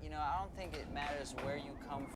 you know, I don't think it matters where you come from.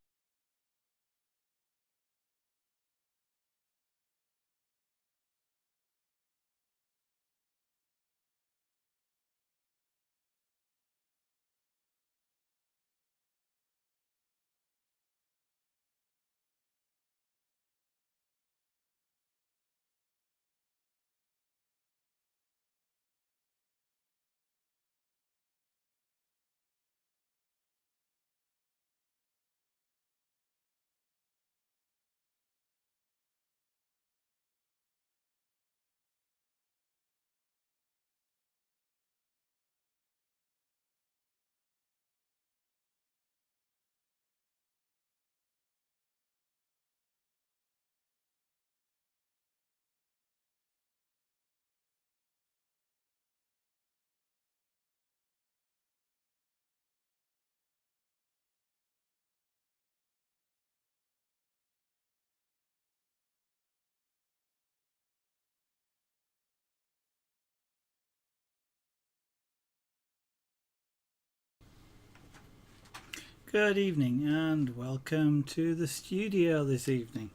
Good evening and welcome to the studio this evening.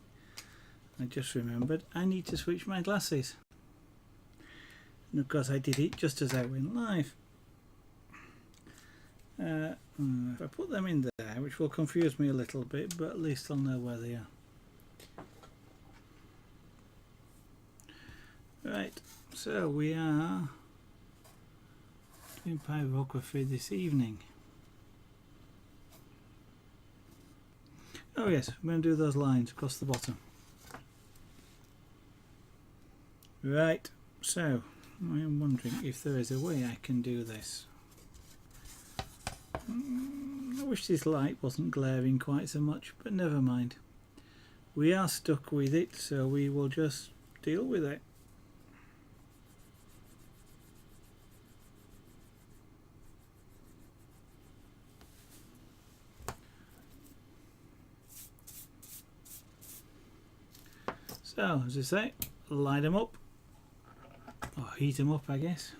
I just remembered I need to switch my glasses. And of course I did it just as I went live. If I put them in there, which will confuse me a little bit, but at least I'll know where they are. Right, so we are doing pyrography this evening. Oh yes, we're going to do those lines across the bottom. Right, so I am wondering if there is a way I can do this. I wish this light wasn't glaring quite so much, but never mind. We are stuck with it, so we will just deal with it. So, as I say, light them up, or heat them up, I guess.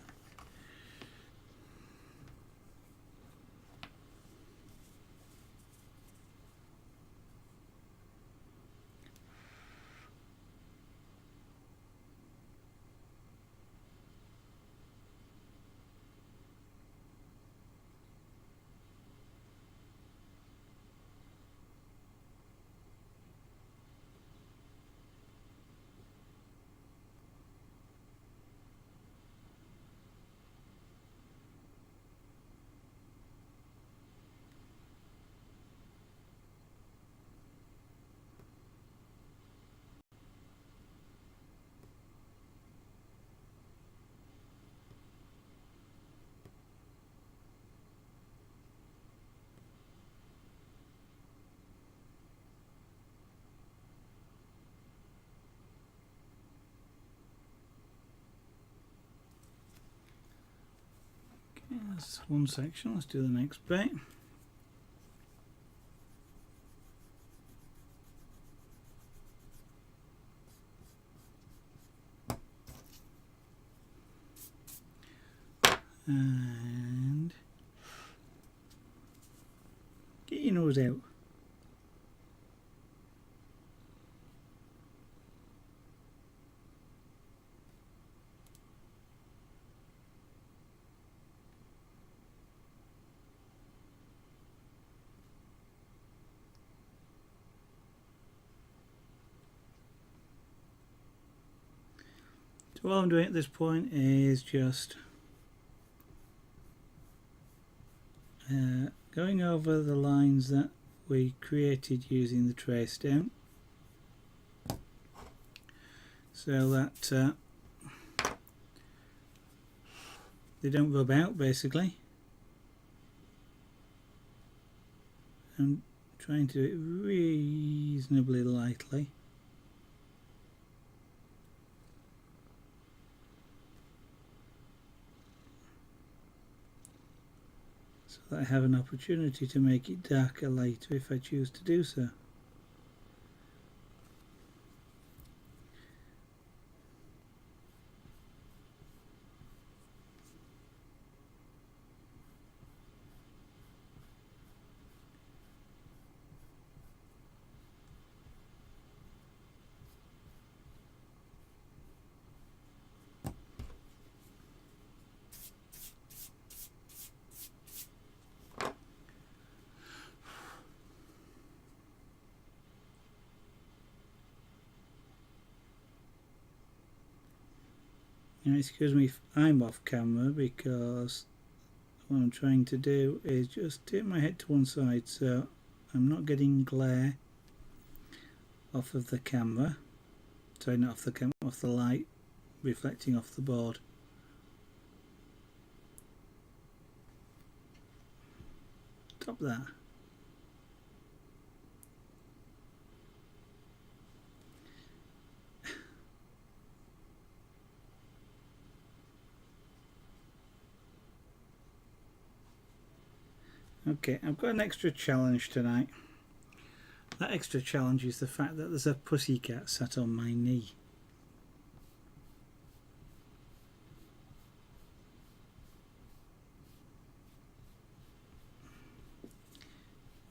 Okay, that's one section. Let's do the next bit. And get your nose out. So all I'm doing at this point is just going over the lines that we created using the trace down, so that they don't rub out, basically. I'm trying to do it reasonably lightly. So that I have an opportunity to make it darker later if I choose to do so. excuse me if I'm off camera, because what I'm trying to do is just tip my head to one side so I'm not getting glare off of the camera. Sorry, not off the camera, off the light reflecting off the board. Stop that. Okay, I've got an extra challenge tonight. That extra challenge is the fact that there's a pussycat sat on my knee.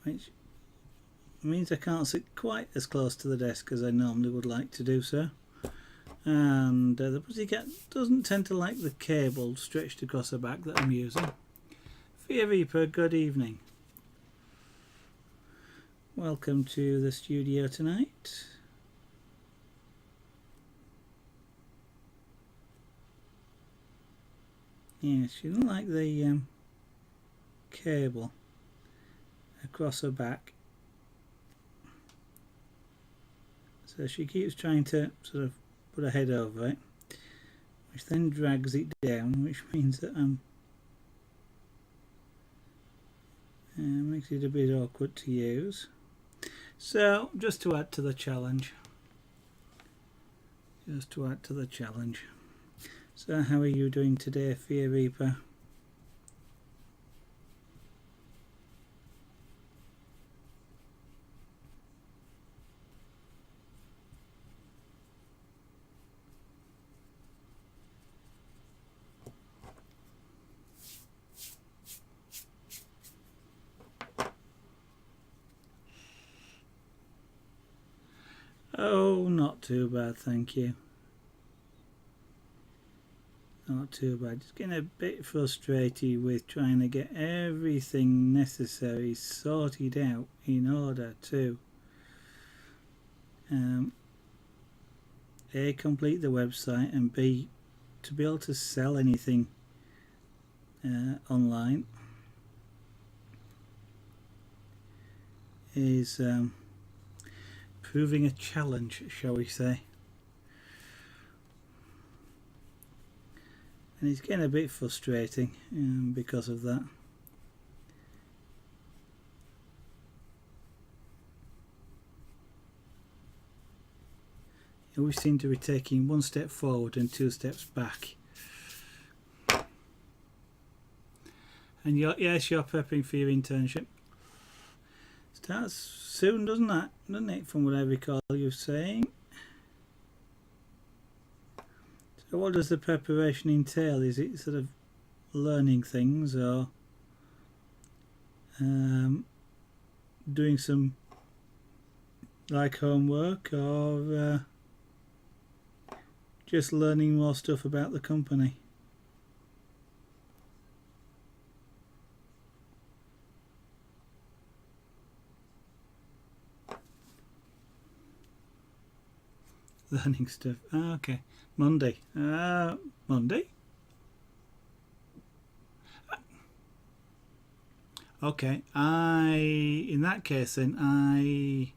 Which means I can't sit quite as close to the desk as I normally would like to do so. And the pussycat doesn't tend to like the cable stretched across her back that I'm using. Fear Reaper, good evening. Welcome to the studio tonight. Yeah, she doesn't like the cable across her back. So she keeps trying to sort of put her head over it, which then drags it down, which means that makes it a bit awkward to use. So, just to add to the challenge. So, how are you doing today, Fear Reaper? Oh, not too bad, thank you. Not too bad. Just getting a bit frustrated with trying to get everything necessary sorted out in order to A, complete the website, and B, to be able to sell anything online is proving a challenge, shall we say. And it's getting a bit frustrating because of that. You always seem to be taking one step forward and two steps back. And yes, you're prepping for your internship. Starts soon, doesn't it, from what I recall you saying? So what does the preparation entail? Is it sort of learning things, or doing some like homework, or just learning more stuff about the company? Learning stuff. Okay. Monday. Monday? Okay. In that case then,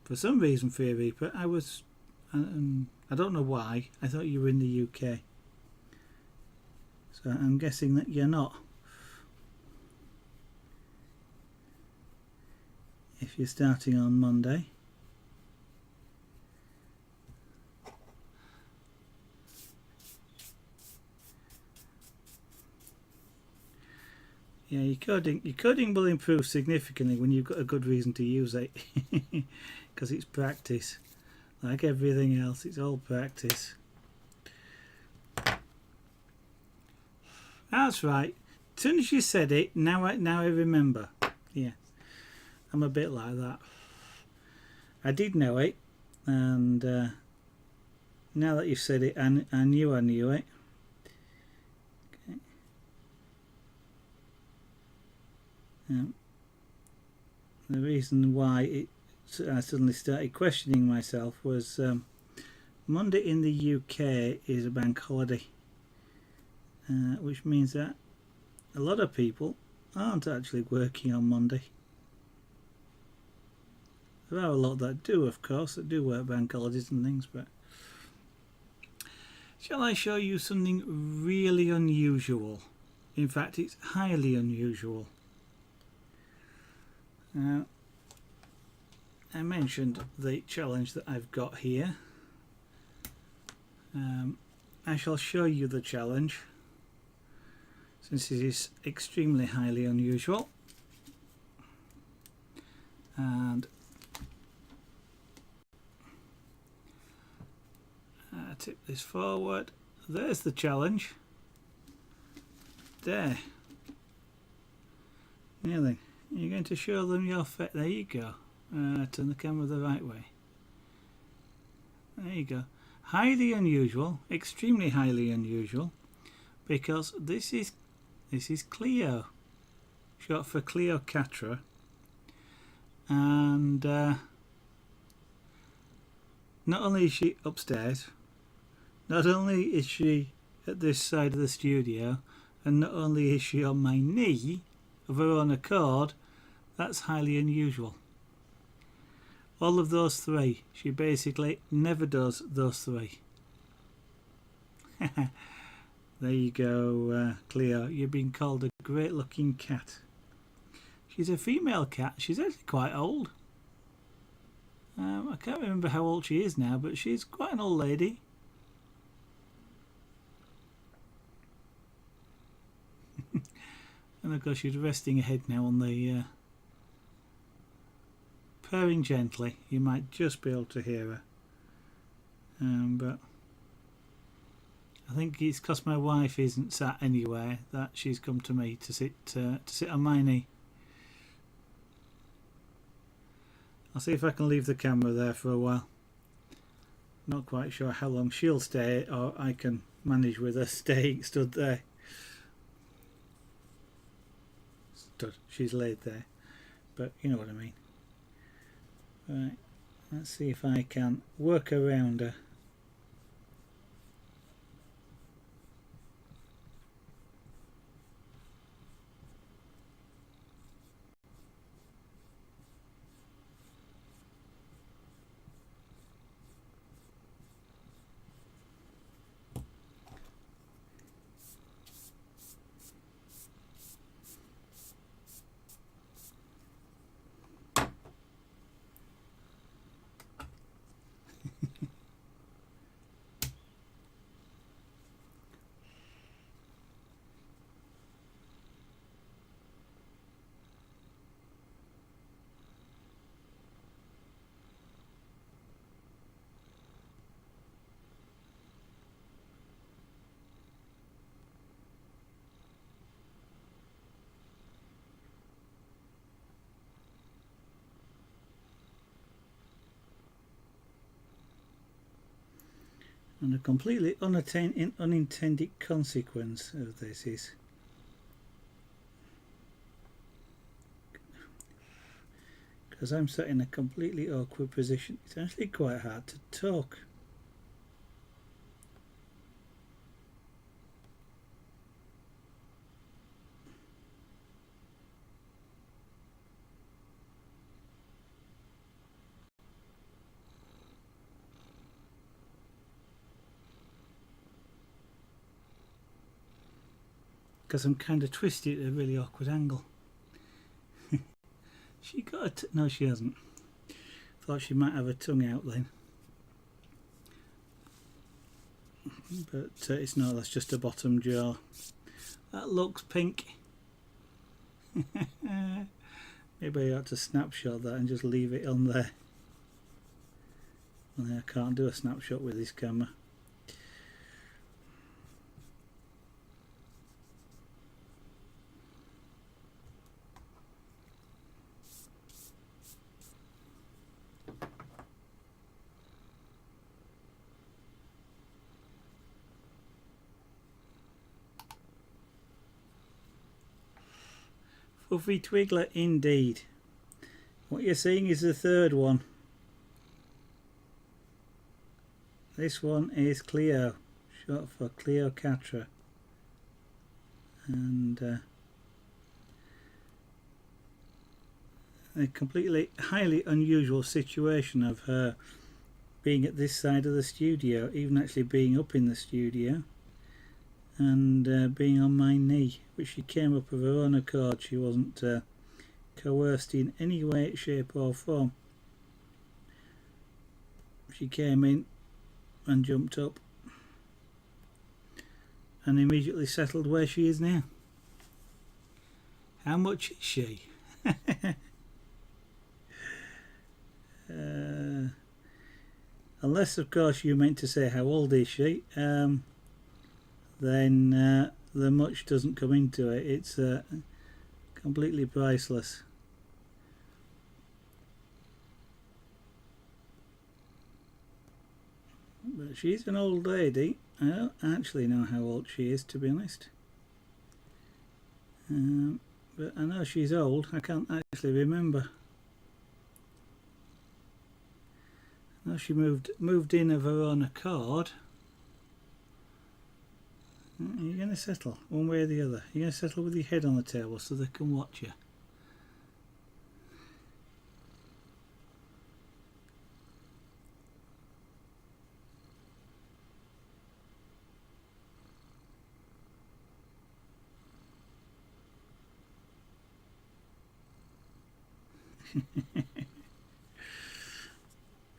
for some reason, Fear Reaper, I don't know why, I thought you were in the UK. So I'm guessing that you're not. If you're starting on Monday. Yeah, your coding will improve significantly when you've got a good reason to use it, because it's practice. Like everything else, it's all practice. That's right. As soon as you said it, now I remember. Yeah, I'm a bit like that. I did know it, and now that you've said it, I knew it. The reason why I suddenly started questioning myself was Monday in the UK is a bank holiday, which means that a lot of people aren't actually working on Monday. There are a lot that do, of course, that do work bank holidays and things, but shall I show you something really unusual? In fact, it's highly unusual. Now, I mentioned the challenge that I've got here. I shall show you the challenge, since it is extremely highly unusual. And tip this forward. There's the challenge. There. Now then, you're going to show them your face. There you go. Turn the camera the right way. There you go. Highly unusual, extremely highly unusual, because this is Cleo, short for Cleopatra, and not only is she upstairs, not only is she at this side of the studio, and not only is she on my knee of her own accord, that's highly unusual. All of those three, she basically never does those three. There you go, Cleo, you've been called a great looking cat. She's a female cat, she's actually quite old. I can't remember how old she is now, but she's quite an old lady. And of course she's resting her head now on the purring gently. You might just be able to hear her, but I think it's because my wife isn't sat anywhere that she's come to me to sit on my knee. I'll see if I can leave the camera there for a while. Not quite sure how long she'll stay, or I can manage with her staying stood there. She's laid there, but you know what I mean. Right, let's see if I can work around her. And a completely unintended consequence of this is because I'm sat in a completely awkward position, it's actually quite hard to talk. Because I'm kind of twisted at a really awkward angle. She got no, she hasn't. Thought she might have her tongue out then, but it's not. That's just a bottom jaw. That looks pink. Maybe I ought to snapshot that and just leave it on there. Well, I can't do a snapshot with this camera. Fluffy Twiggler indeed. What you're seeing is the third one. This one is Cleo, short for Cleocatra, and a completely highly unusual situation of her being at this side of the studio, even actually being up in the studio, and being on my knee, which she came up of her own accord. She wasn't coerced in any way, shape or form. She came in and jumped up and immediately settled where she is now. How much is she? Unless of course you meant to say how old is she, then the much doesn't come into it. It's completely priceless. But she's an old lady. I don't actually know how old she is, to be honest. But I know she's old. I can't actually remember. No, she moved in of her own accord. Are you going to settle one way or the other? You're going to settle with your head on the table so they can watch you.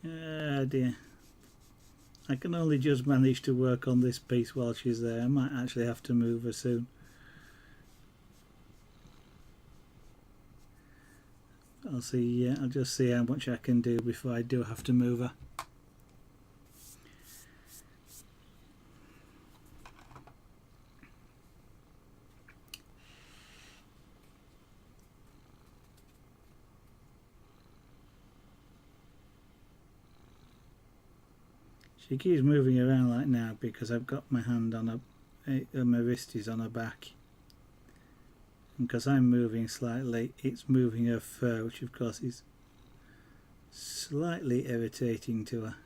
Oh dear. I can only just manage to work on this piece while she's there. I might actually have to move her soon. I'll see. I'll just see how much I can do before I do have to move her. She keeps moving around like now because I've got my hand on her, my wrist is on her back. And because I'm moving slightly, it's moving her fur, which of course is slightly irritating to her.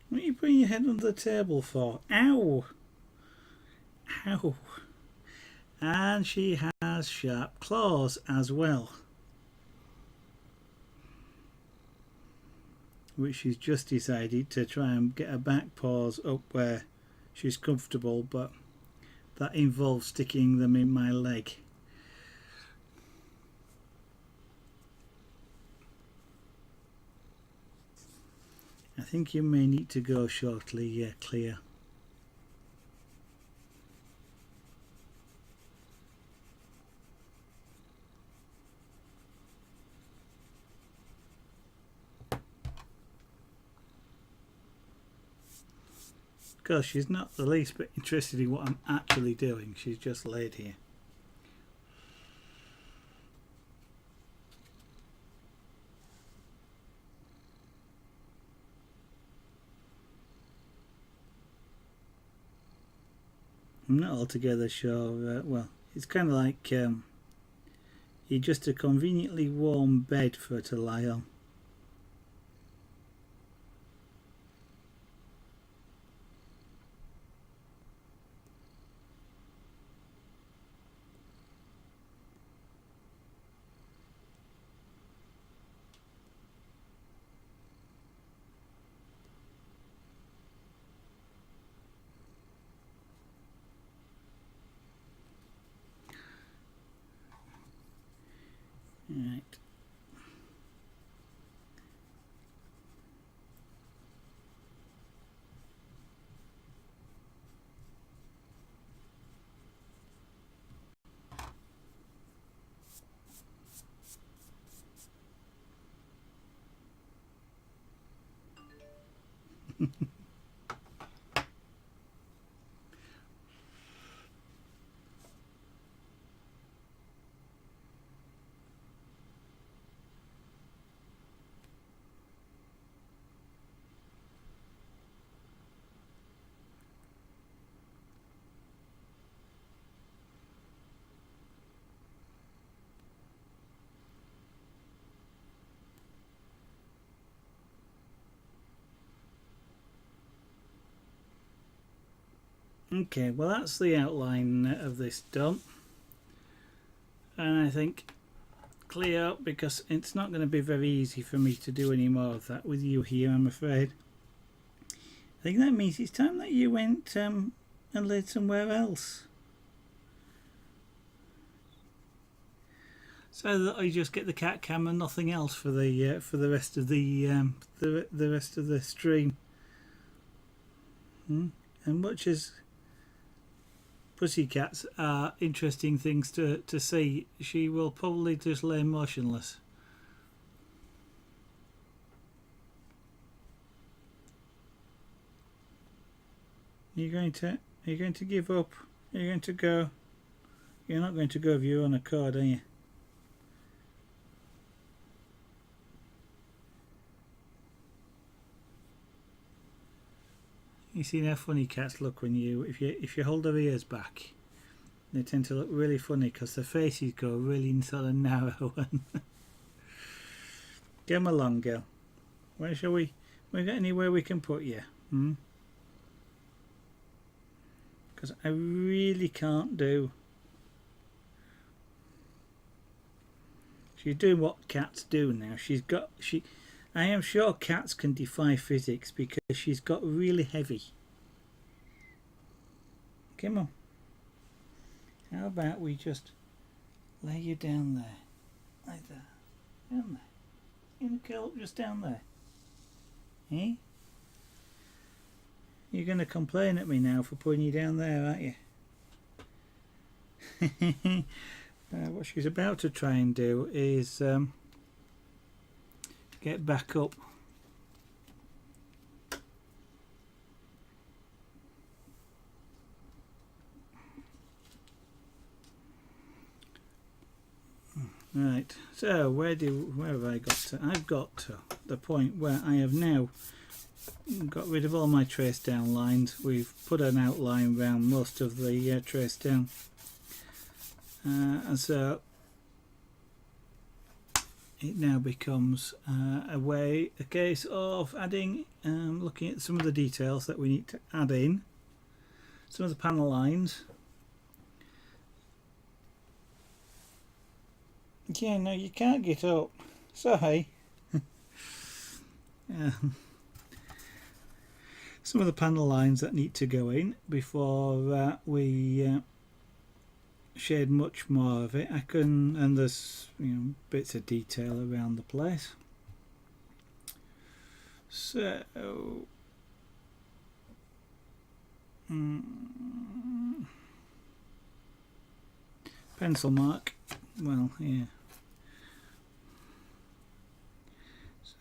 What are you putting your head under the table for? Ow! Ow! And she has sharp claws as well, which she's just decided to try and get her back paws up where she's comfortable, but that involves sticking them in my leg. I think you may need to go shortly, Cleo. Of course, she's not the least bit interested in what I'm actually doing. She's just laid here. I'm not altogether sure. Well, it's kind of like you're just a conveniently warm bed for her to lie on. Right. Okay, well that's the outline of this done, and I think clear up, because it's not going to be very easy for me to do any more of that with you here, I'm afraid. I think that means it's time that you went and lived somewhere else, so that I just get the cat cam and nothing else for the rest of the rest of the stream. And much as pussycats are interesting things to see, she will probably just lay motionless. Are you going to give up? Are you going to go? You're not going to go of your own accord, are you? You see how funny cats look when if you hold their ears back. They tend to look really funny because their faces go really sort of narrow. Come along, girl. Where shall we? We got anywhere we can put you? Because I really can't do. She's doing what cats do now. I am sure cats can defy physics because she's got really heavy. Come on. How about we just lay you down there? Like that. Down there. You can curl up just down there. Eh? You're going to complain at me now for putting you down there, aren't you? What she's about to try and do is get back up. Right, so where have I got to? I've got to the point where I have now got rid of all my trace down lines. We've put an outline around most of the trace down, and so it now becomes a case of adding, looking at some of the details that we need to add in, some of the panel lines. Yeah, no, you can't get up. Sorry. Some of the panel lines that need to go in before we shade much more of it. And there's bits of detail around the place. So pencil mark. Well, yeah.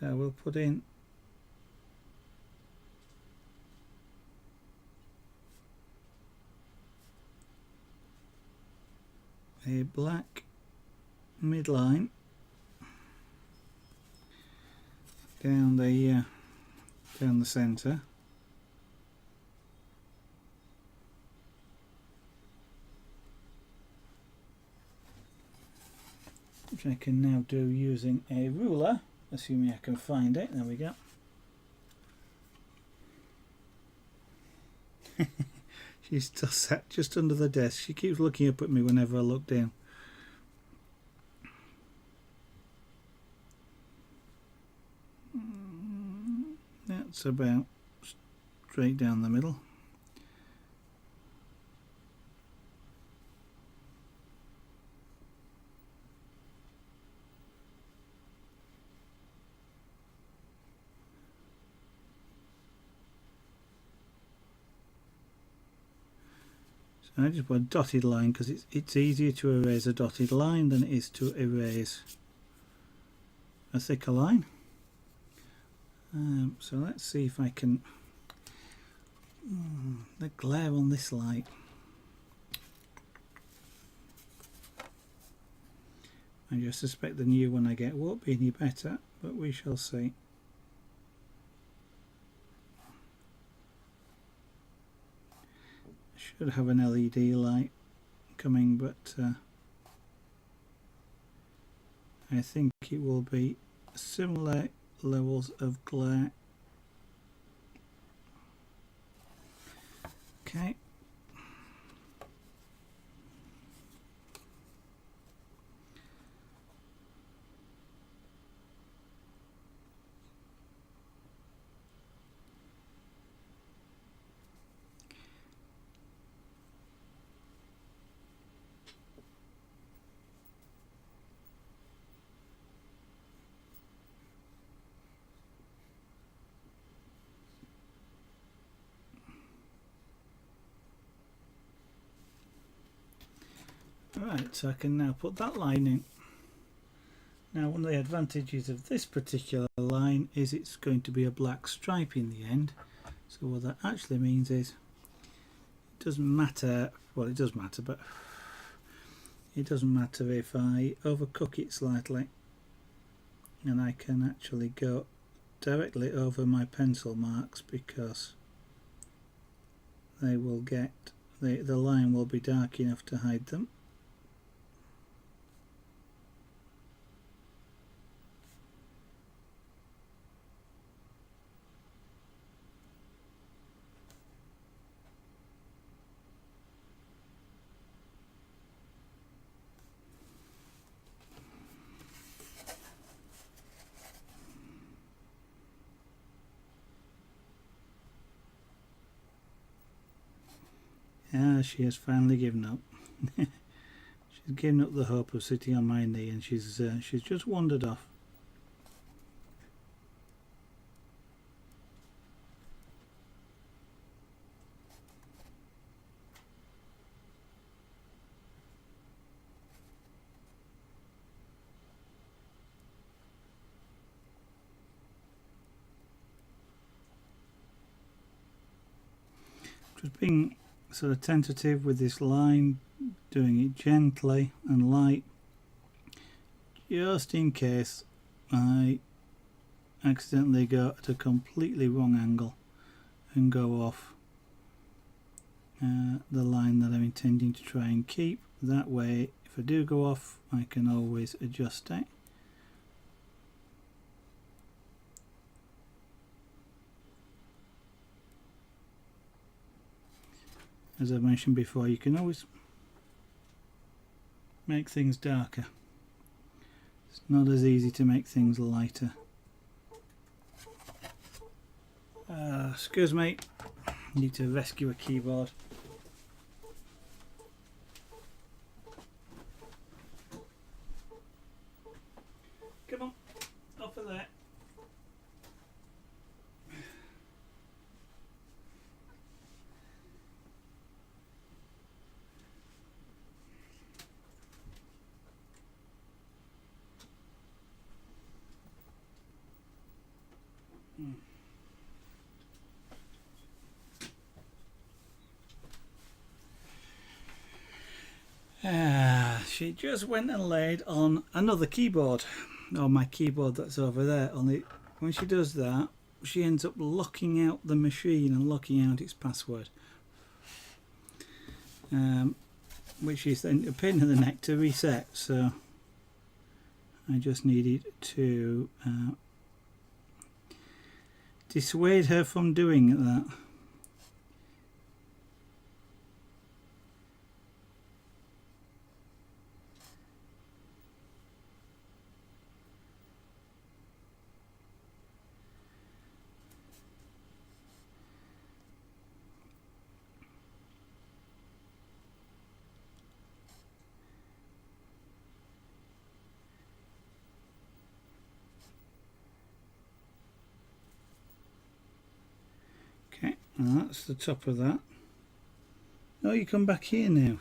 So we'll put in a black midline down the centre. Which I can now do using a ruler, assuming I can find it. There we go. She's still sat just under the desk. She keeps looking up at me whenever I look down. That's about straight down the middle. I just put a dotted line because it's easier to erase a dotted line than it is to erase a thicker line. So let's see if I can The glare on this light. I just suspect the new one I get won't be any better, but we shall see. Should have an LED light coming, but I think it will be similar levels of glare. Okay. Right, so I can now put that line in. Now, one of the advantages of this particular line is it's going to be a black stripe in the end. So what that actually means is it doesn't matter, well it does matter, but it doesn't matter if I overcook it slightly, and I can actually go directly over my pencil marks because they will get, the line will be dark enough to hide them. Ah, she has finally given up. She's given up the hope of sitting on my knee, and she's just wandered off. Just being sort of tentative with this line, doing it gently and light, just in case I accidentally go at a completely wrong angle and go off the line that I'm intending to try and keep. That way, if I do go off, I can always adjust it. As I mentioned before, you can always make things darker. It's not as easy to make things lighter. Excuse me, need to rescue a keyboard. Come on, off of there. She just went and laid on another keyboard, or my keyboard that's over there. Only when she does that, she ends up locking out the machine and locking out its password, which is then a pain in the neck to reset. So I just needed to dissuade her from doing that. Okay, and that's the top of that. Oh, you come back here now.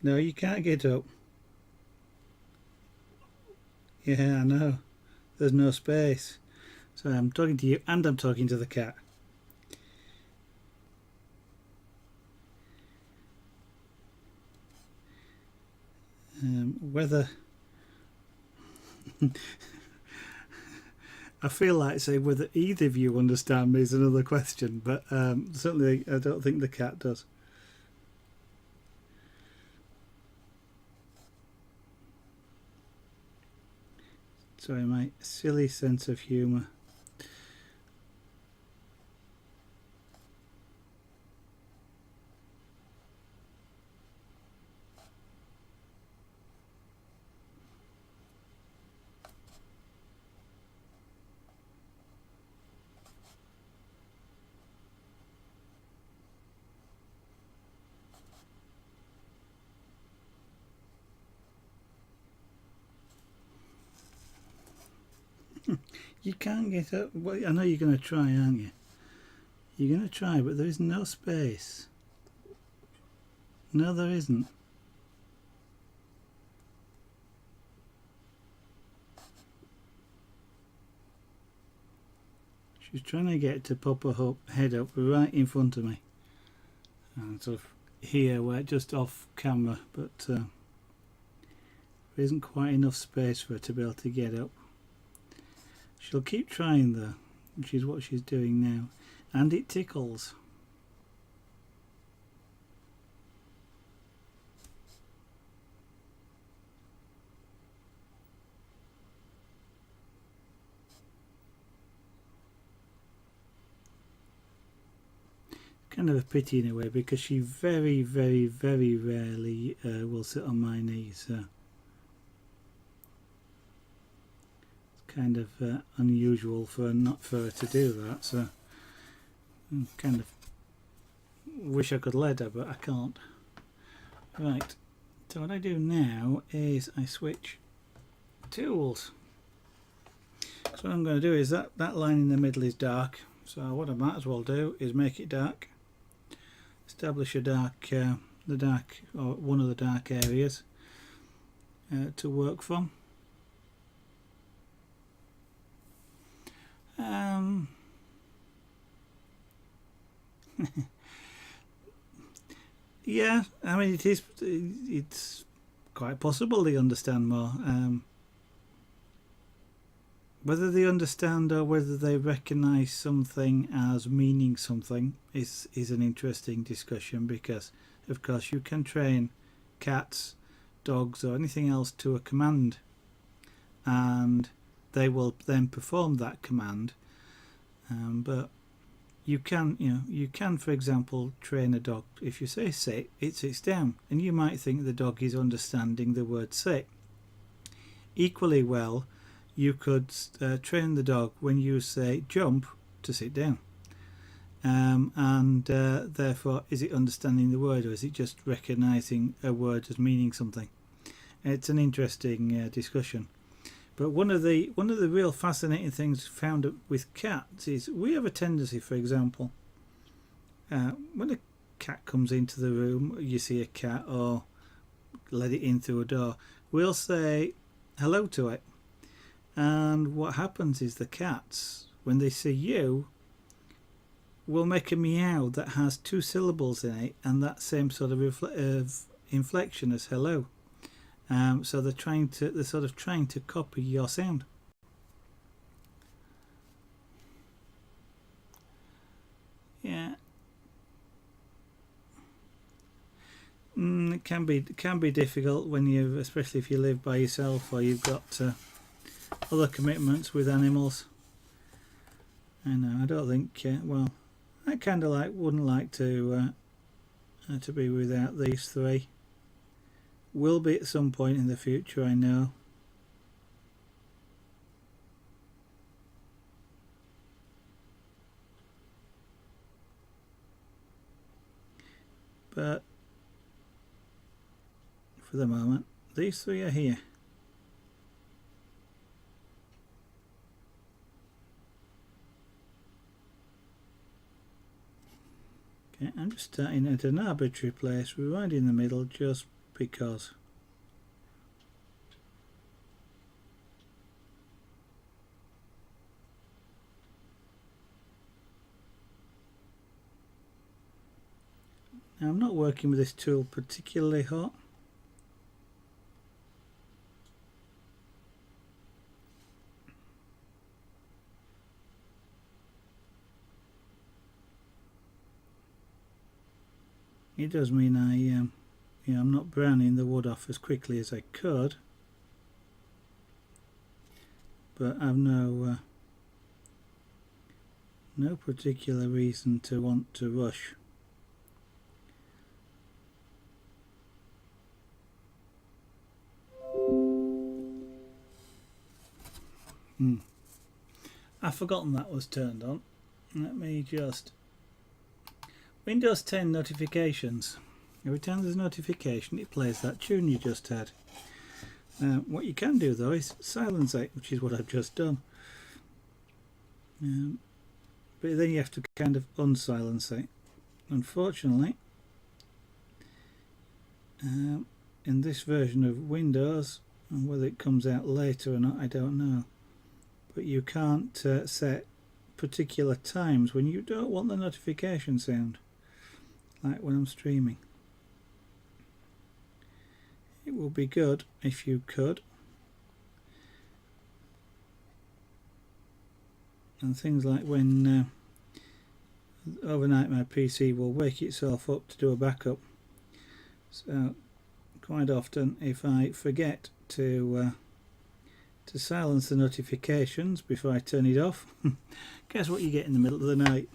No, you can't get up. Yeah, I know. there's no space. So I'm talking to you and I'm talking to the cat. Whether I feel like saying whether either of you understand me is another question, but certainly I don't think the cat does. Sorry, my silly sense of humour. You can't get up. Well, I know you're going to try, aren't you? You're going to try, but there is no space. No, there isn't. She's trying to get to pop her head up right in front of me. And sort of here, where just off camera, but there isn't quite enough space for her to be able to get up. She'll keep trying though, which is what she's doing now. And it tickles. Kind of a pity in a way, because she very, very, very rarely will sit on my knees. So kind of unusual for her to do that, so I kind of wish I could let her, but I can't. Right, so what I do now is I switch tools. So what I'm going to do is that line in the middle is dark, so what I might as well do is make it dark, establish a dark, one of the dark areas to work from. Yeah, I mean it's quite possible they understand more. Whether they understand or whether they recognise something as meaning something is an interesting discussion, because of course you can train cats, dogs or anything else to a command, and they will then perform that command. But you can, for example, train a dog. If you say sit, it sits down, and you might think the dog is understanding the word sit. Equally well, you could train the dog when you say jump to sit down, and therefore is it understanding the word, or is it just recognizing a word as meaning something? It's an interesting discussion. But one of the real fascinating things found with cats is we have a tendency, for example, when a cat comes into the room, you see a cat or let it in through a door, we'll say hello to it. And what happens is the cats, when they see you, will make a meow that has two syllables in it and that same sort of inflection as hello. So they're sort of trying to copy your sound. Yeah. It can be difficult when especially if you live by yourself or you've got other commitments with animals. I know. I don't think. Well, I kind of wouldn't like to be without these three. Will be at some point in the future, I know. But for the moment, these three are here. Okay, I'm just starting at an arbitrary place right in the middle just because. Now I'm not working with this tool particularly hot. It does mean I'm not browning the wood off as quickly as I could, but I've no particular reason to want to rush. I've forgotten that was turned on. Let me just... Windows 10 notifications. Every time there's a notification it plays that tune you just had. What you can do though is silence it, which is what I've just done. But then you have to kind of unsilence it. Unfortunately, in this version of Windows, and whether it comes out later or not I don't know, but you can't set particular times when you don't want the notification sound, like when I'm streaming. It would be good if you could. And things like when overnight my PC will wake itself up to do a backup. So quite often if I forget to silence the notifications before I turn it off, guess what you get in the middle of the night?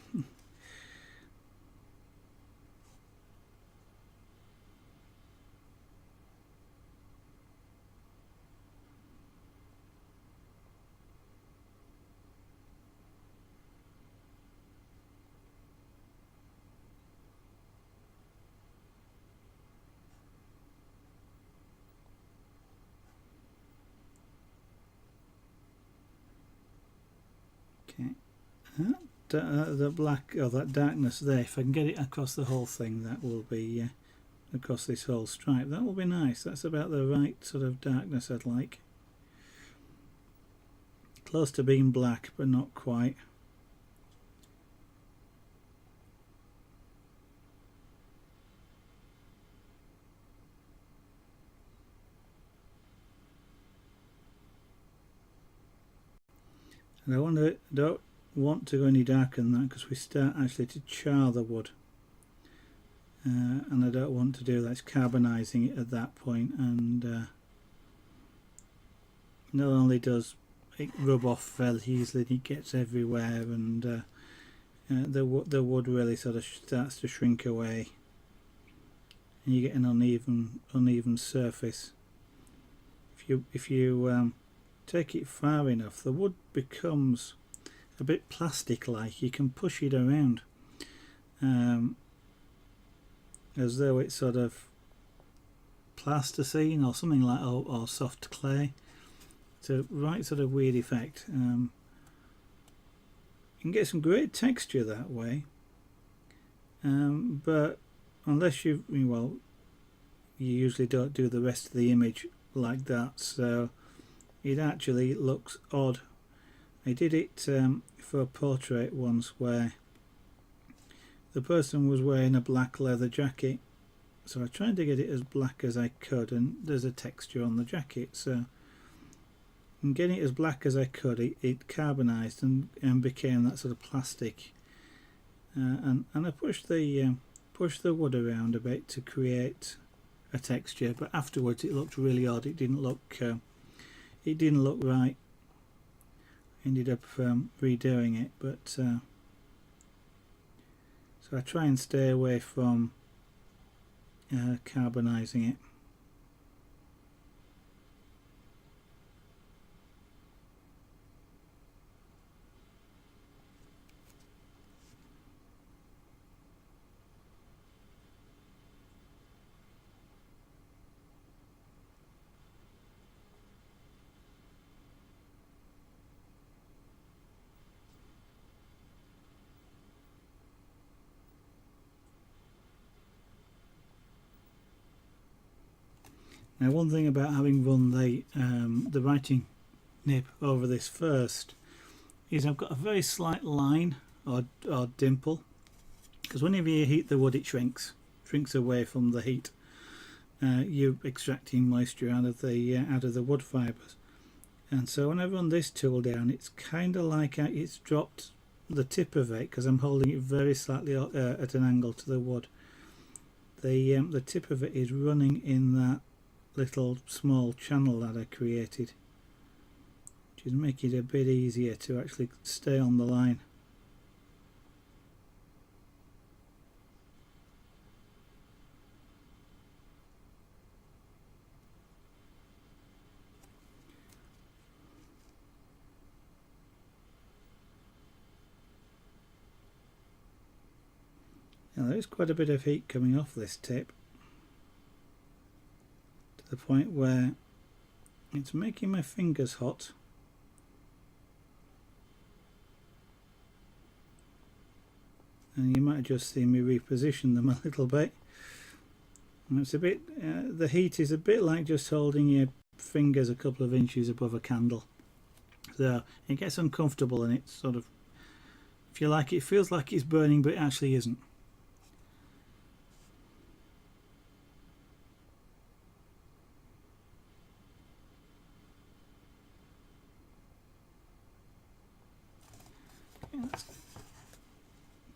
Okay, the black or that darkness there, if I can get it across the whole thing, that will be across this whole stripe, that will be nice. That's about the right sort of darkness I'd like. Close to being black but not quite. And I don't want to go any darker than that because we start actually to char the wood, and I don't want to do that. It's carbonising it at that point, and not only does it rub off fairly easily, it gets everywhere, and the wood really sort of starts to shrink away, and you get an uneven surface. If you take it far enough, the wood becomes a bit plastic-like. You can push it around as though it's sort of plasticine or something like, or soft clay. It's a right sort of weird effect. You can get some great texture that way, but unless you usually don't do the rest of the image like that, so it actually looks odd. I did it for a portrait once where the person was wearing a black leather jacket, so I tried to get it as black as I could, and there's a texture on the jacket, so in getting it as black as I could, it carbonised and became that sort of plastic, and I pushed the wood around a bit to create a texture, but afterwards it looked really odd. It didn't look right. Ended up redoing it, but so I try and stay away from carbonising it. Now, one thing about having run the writing nib over this first is I've got a very slight line or dimple, because whenever you heat the wood it shrinks drinks away from the heat. You're extracting moisture out of the wood fibres. And so when I run this tool down, it's kind of like it's dropped the tip of it, because I'm holding it very slightly at an angle to the wood. The tip of it is running in that little small channel that I created, which is making it a bit easier to actually stay on the line. Now there is quite a bit of heat coming off this tip, to the point where it's making my fingers hot. And you might just see me reposition them a little bit. And it's a bit, the heat is a bit like just holding your fingers a couple of inches above a candle. So it gets uncomfortable, and it's sort of, if you like, it feels like it's burning, but it actually isn't.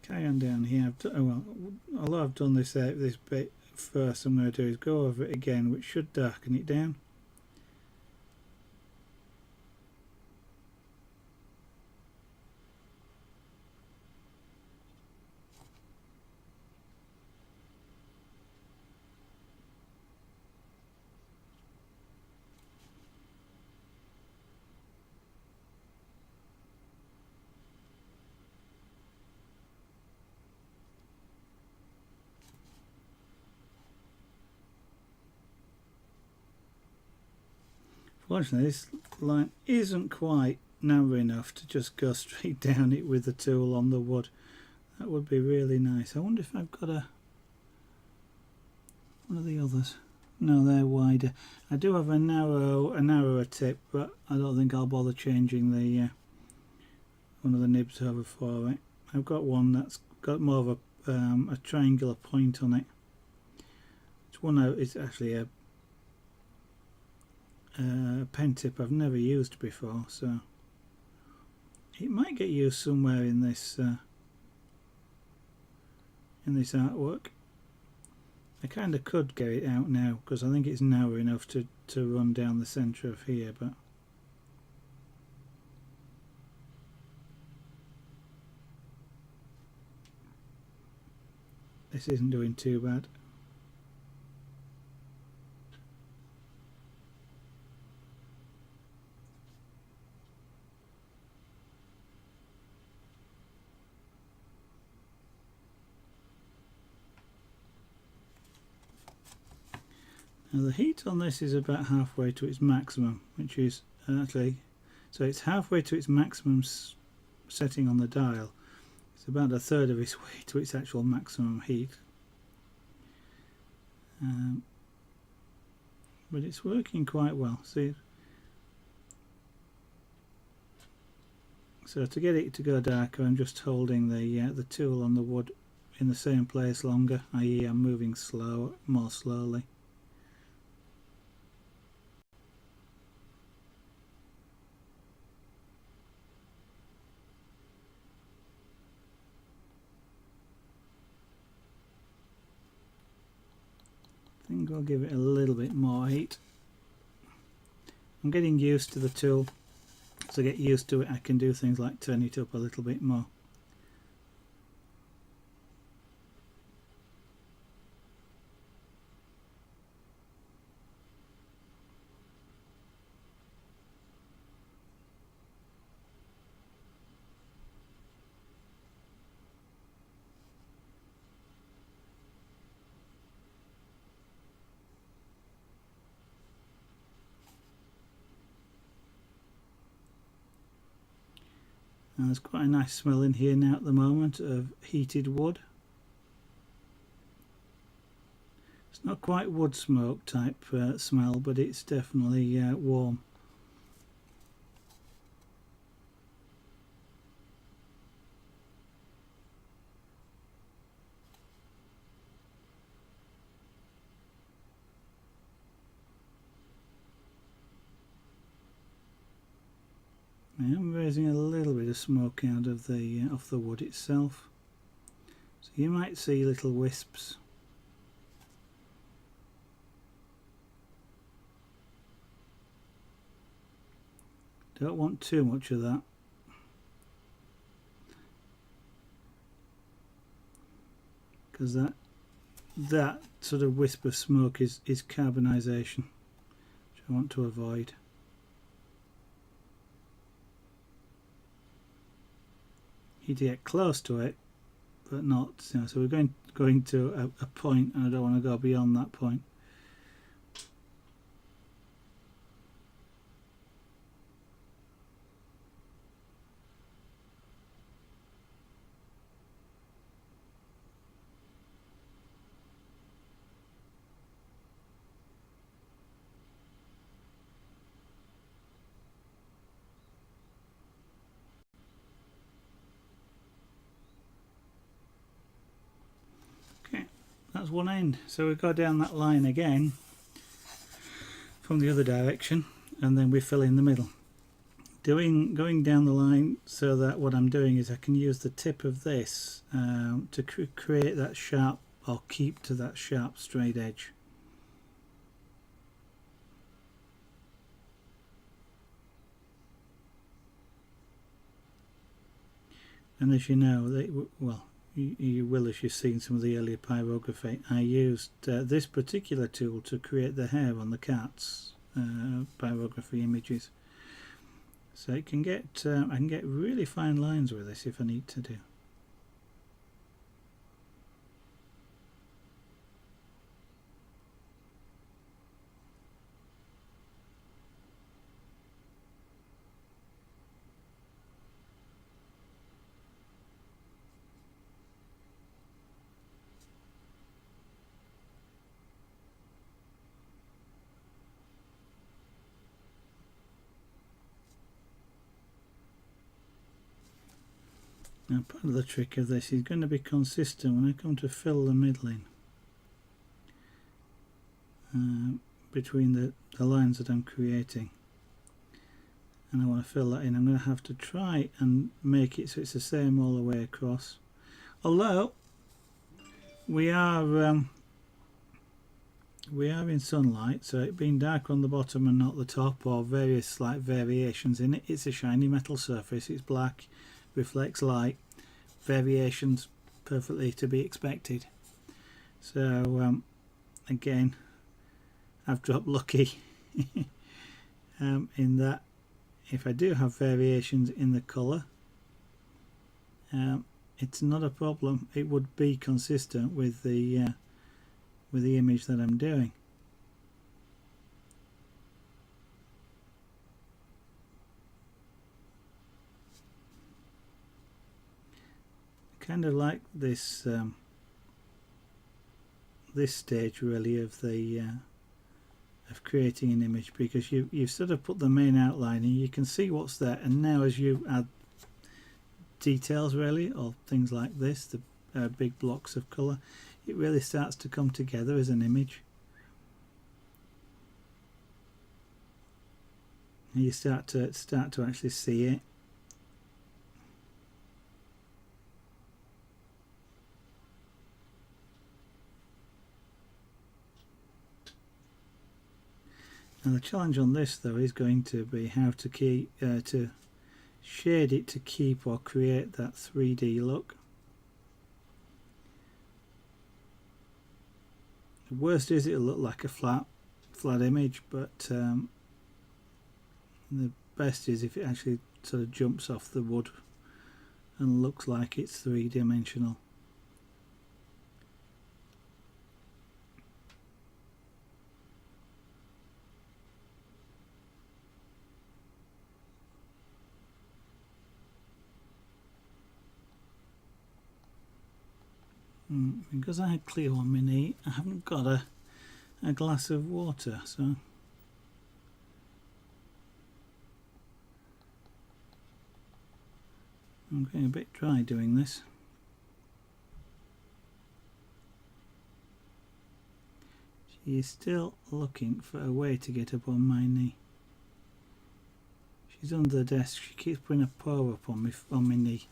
Carry on down here. Although I've done this bit first, I'm going to do is go over it again, which should darken it down. Fortunately, this line isn't quite narrow enough to just go straight down it with the tool on the wood. That would be really nice. I wonder if I've got one of the others. No, they're wider. I do have a narrower tip, but I don't think I'll bother changing the one of the nibs over for it. I've got one that's got more of a triangular point on it. It's actually a pen tip I've never used before, so it might get used somewhere in this artwork. I kind of could get it out now, because I think it's narrow enough to run down the centre of here, but this isn't doing too bad. Now the heat on this is about halfway to its maximum, which is actually, so it's halfway to its maximum setting on the dial. It's about a third of its way to its actual maximum heat. But it's working quite well. See, so to get it to go darker, I'm just holding the tool on the wood in the same place longer, i.e. I'm moving more slowly. I think I'll give it a little bit more heat. I'm getting used to the tool. As I get used to it, I can do things like turn it up a little bit more. And there's quite a nice smell in here now at the moment of heated wood. It's not quite wood smoke type smell, but it's definitely warm. I am raising a little bit of smoke out of the wood itself, so you might see little wisps. Don't want too much of that, because that sort of wisp of smoke is carbonisation, which I want to avoid. You need to get close to it, but not, you know, so we're going to a point, and I don't want to go beyond that point. That's one end, so we go down that line again from the other direction, and then we fill in the middle, going down the line, so that what I'm doing is I can use the tip of this to create that sharp, or keep to that sharp straight edge. And as you know, well, you will, as you've seen some of the earlier pyrography, I used this particular tool to create the hair on the cat's pyrography images. So it can get, I can get really fine lines with this if I need to do. Now part of the trick of this is going to be consistent when I come to fill the middle in between the lines that I'm creating, and I want to fill that in. I'm going to have to try and make it so it's the same all the way across, although we are in sunlight, so it being dark on the bottom and not the top, or various slight variations in it. It's a shiny metal surface, it's black, reflects light, variations perfectly to be expected. So again, I've dropped lucky in that if I do have variations in the colour, it's not a problem. It would be consistent with the image that I'm doing. Kind of like this this stage really of the of creating an image, because you've sort of put the main outline and you can see what's there, and now as you add details really, or things like this, the big blocks of colour, it really starts to come together as an image. And you start to actually see it. And the challenge on this though is going to be how to keep to shade it to keep or create that 3D look. The worst is it'll look like a flat image, but the best is if it actually sort of jumps off the wood and looks like it's three-dimensional. Because I had clear on my knee, I haven't got a glass of water, so I'm getting a bit dry doing this. She is still looking for a way to get up on my knee. She's under the desk. She keeps putting a paw up on my knee,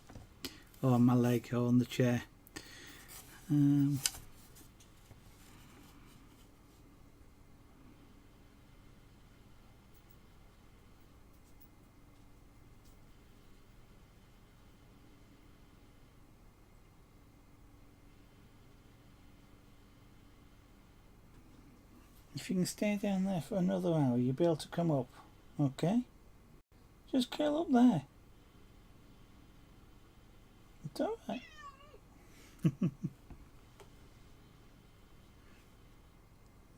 or on my leg, or on the chair. If you can stay down there for another hour, you'll be able to come up. Okay? Just curl up there. It's alright. You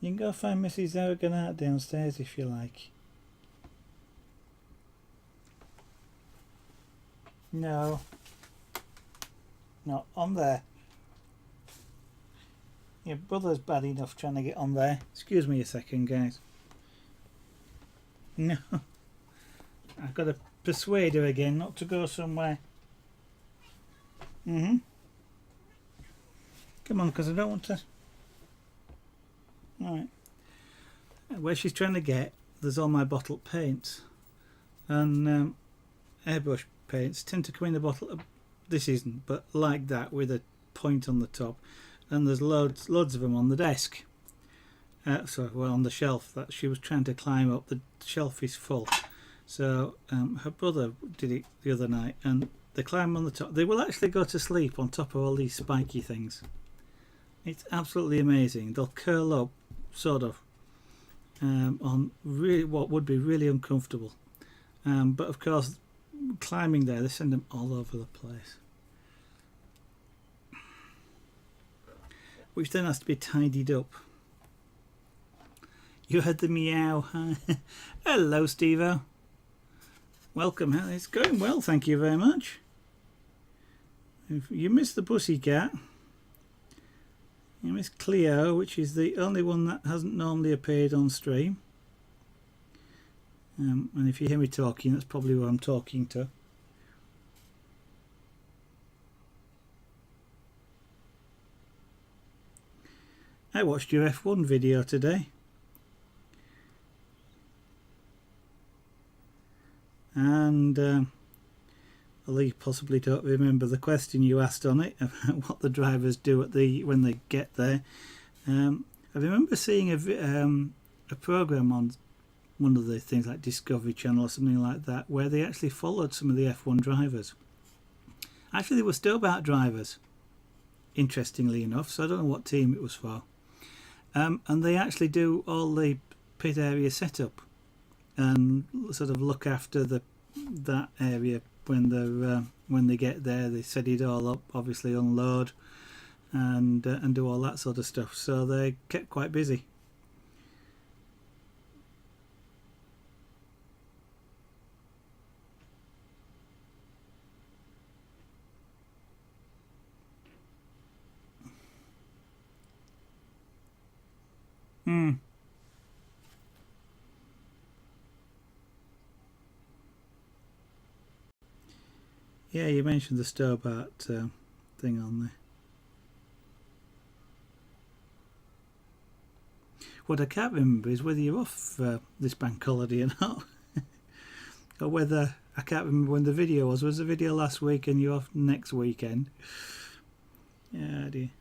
can go find Mrs. Argonaut downstairs if you like. No. Not on there. Your brother's bad enough trying to get on there. Excuse me a second, guys. No. I've got to persuade her again not to go somewhere. Come on, because I don't want to. Alright. Where she's trying to get, there's all my bottled paints. And airbrush paints tend to come in a bottle. This isn't, but like that, with a point on the top. And there's loads of them on the desk. On the shelf that she was trying to climb up. The shelf is full. So her brother did it the other night, and they climb on the top. They will actually go to sleep on top of all these spiky things. It's absolutely amazing. They'll curl up, sort of, on really what would be really uncomfortable. But of course, climbing there, they send them all over the place. Which then has to be tidied up. You heard the meow. Hello, Steve-O. Welcome. It's going well, thank you very much. If you missed the pussycat, you missed Cleo, which is the only one that hasn't normally appeared on stream. And if you hear me talking, that's probably who I'm talking to. I watched your F1 video today. And although you possibly don't remember the question you asked on it about what the drivers do at when they get there, I remember seeing a program on one of the things like Discovery Channel or something like that, where they actually followed some of the F1 drivers. Actually, they were Stobart drivers, interestingly enough, so I don't know what team it was for. And they actually do all the pit area setup and sort of look after that area when they get there. They set it all up, obviously unload and do all that sort of stuff. So they kept quite busy. Yeah, you mentioned the Stobart thing on there. What I can't remember is whether you're off this bank holiday or not. Or whether, I can't remember when the video was. Was the video last week and you're off next weekend? Yeah, dear.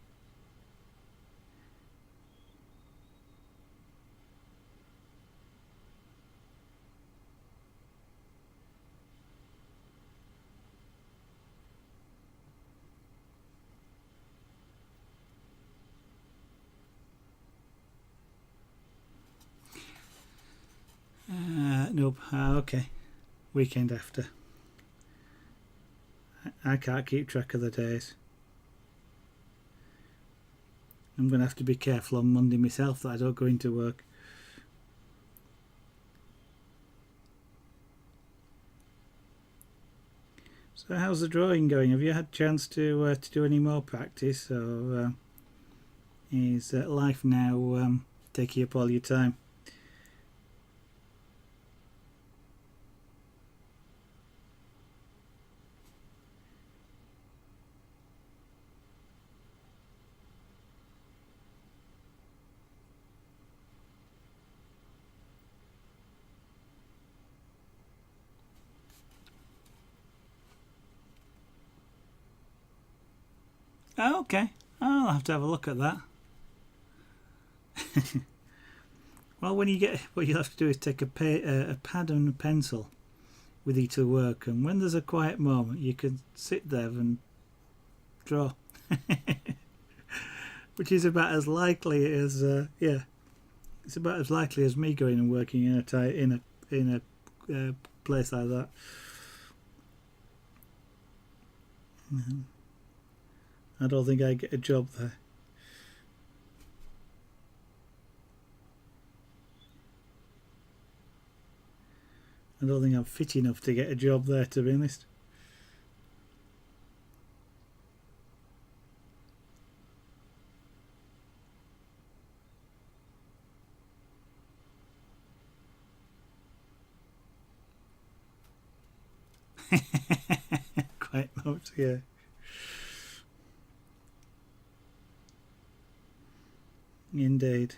Nope. Okay. Weekend after. I can't keep track of the days. I'm going to have to be careful on Monday myself that I don't go into work. So how's the drawing going? Have you had a chance to do any more practice, or is life now taking up all your time? Oh, okay, I'll have to have a look at that. Well, when you get, what you'll have to do is take a pad and a pencil with you to work, and when there's a quiet moment you can sit there and draw. Which is about as likely as yeah, it's about as likely as me going and working in a place like that. I don't think I get a job there. I don't think I'm fit enough to get a job there, to be honest. Quite much, yeah. Indeed.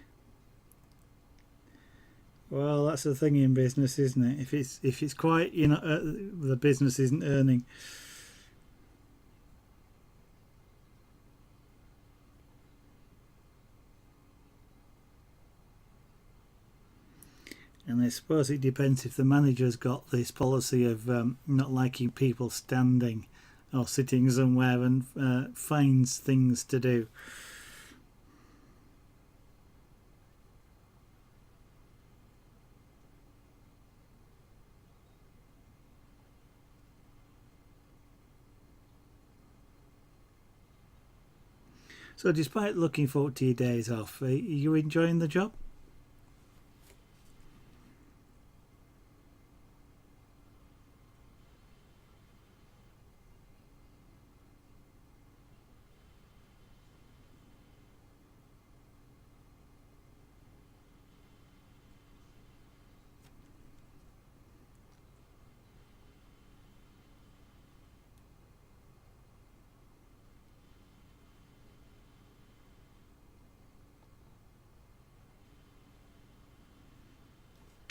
Well, that's the thing in business, isn't it? If it's quite, you know, the business isn't earning. And I suppose it depends if the manager's got this policy of not liking people standing or sitting somewhere and finds things to do. So despite looking forward to your days off, are you enjoying the job?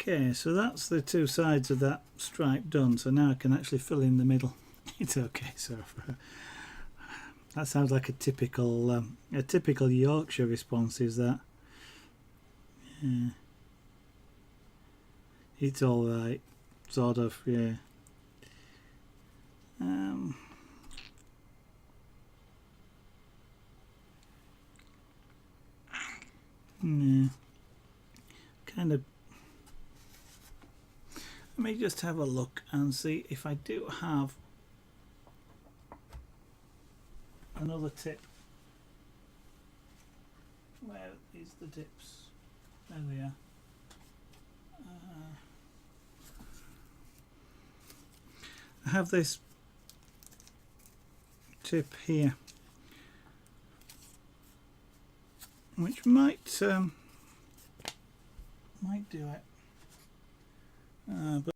Okay, so that's the two sides of that stripe done. So now I can actually fill in the middle. It's okay. So that sounds like a typical Yorkshire response. Is that? Yeah. It's all right, sort of. Yeah. Yeah. Kind of. Let me just have a look and see if I do have another tip. Where is the dips? There they are. I have this tip here, which might do it.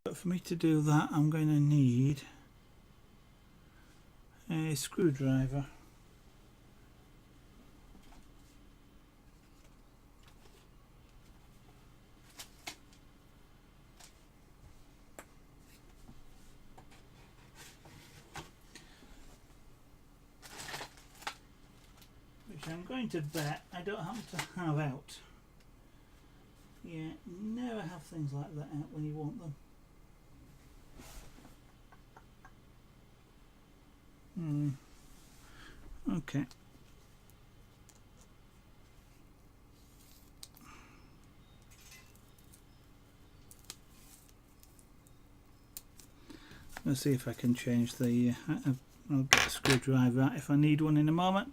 But for me to do that, I'm going to need a screwdriver. Which I'm going to bet I don't happen to have out. Yeah, never have things like that out when you want them. Okay. Let's see if I can change the... I'll get a screwdriver out if I need one in a moment.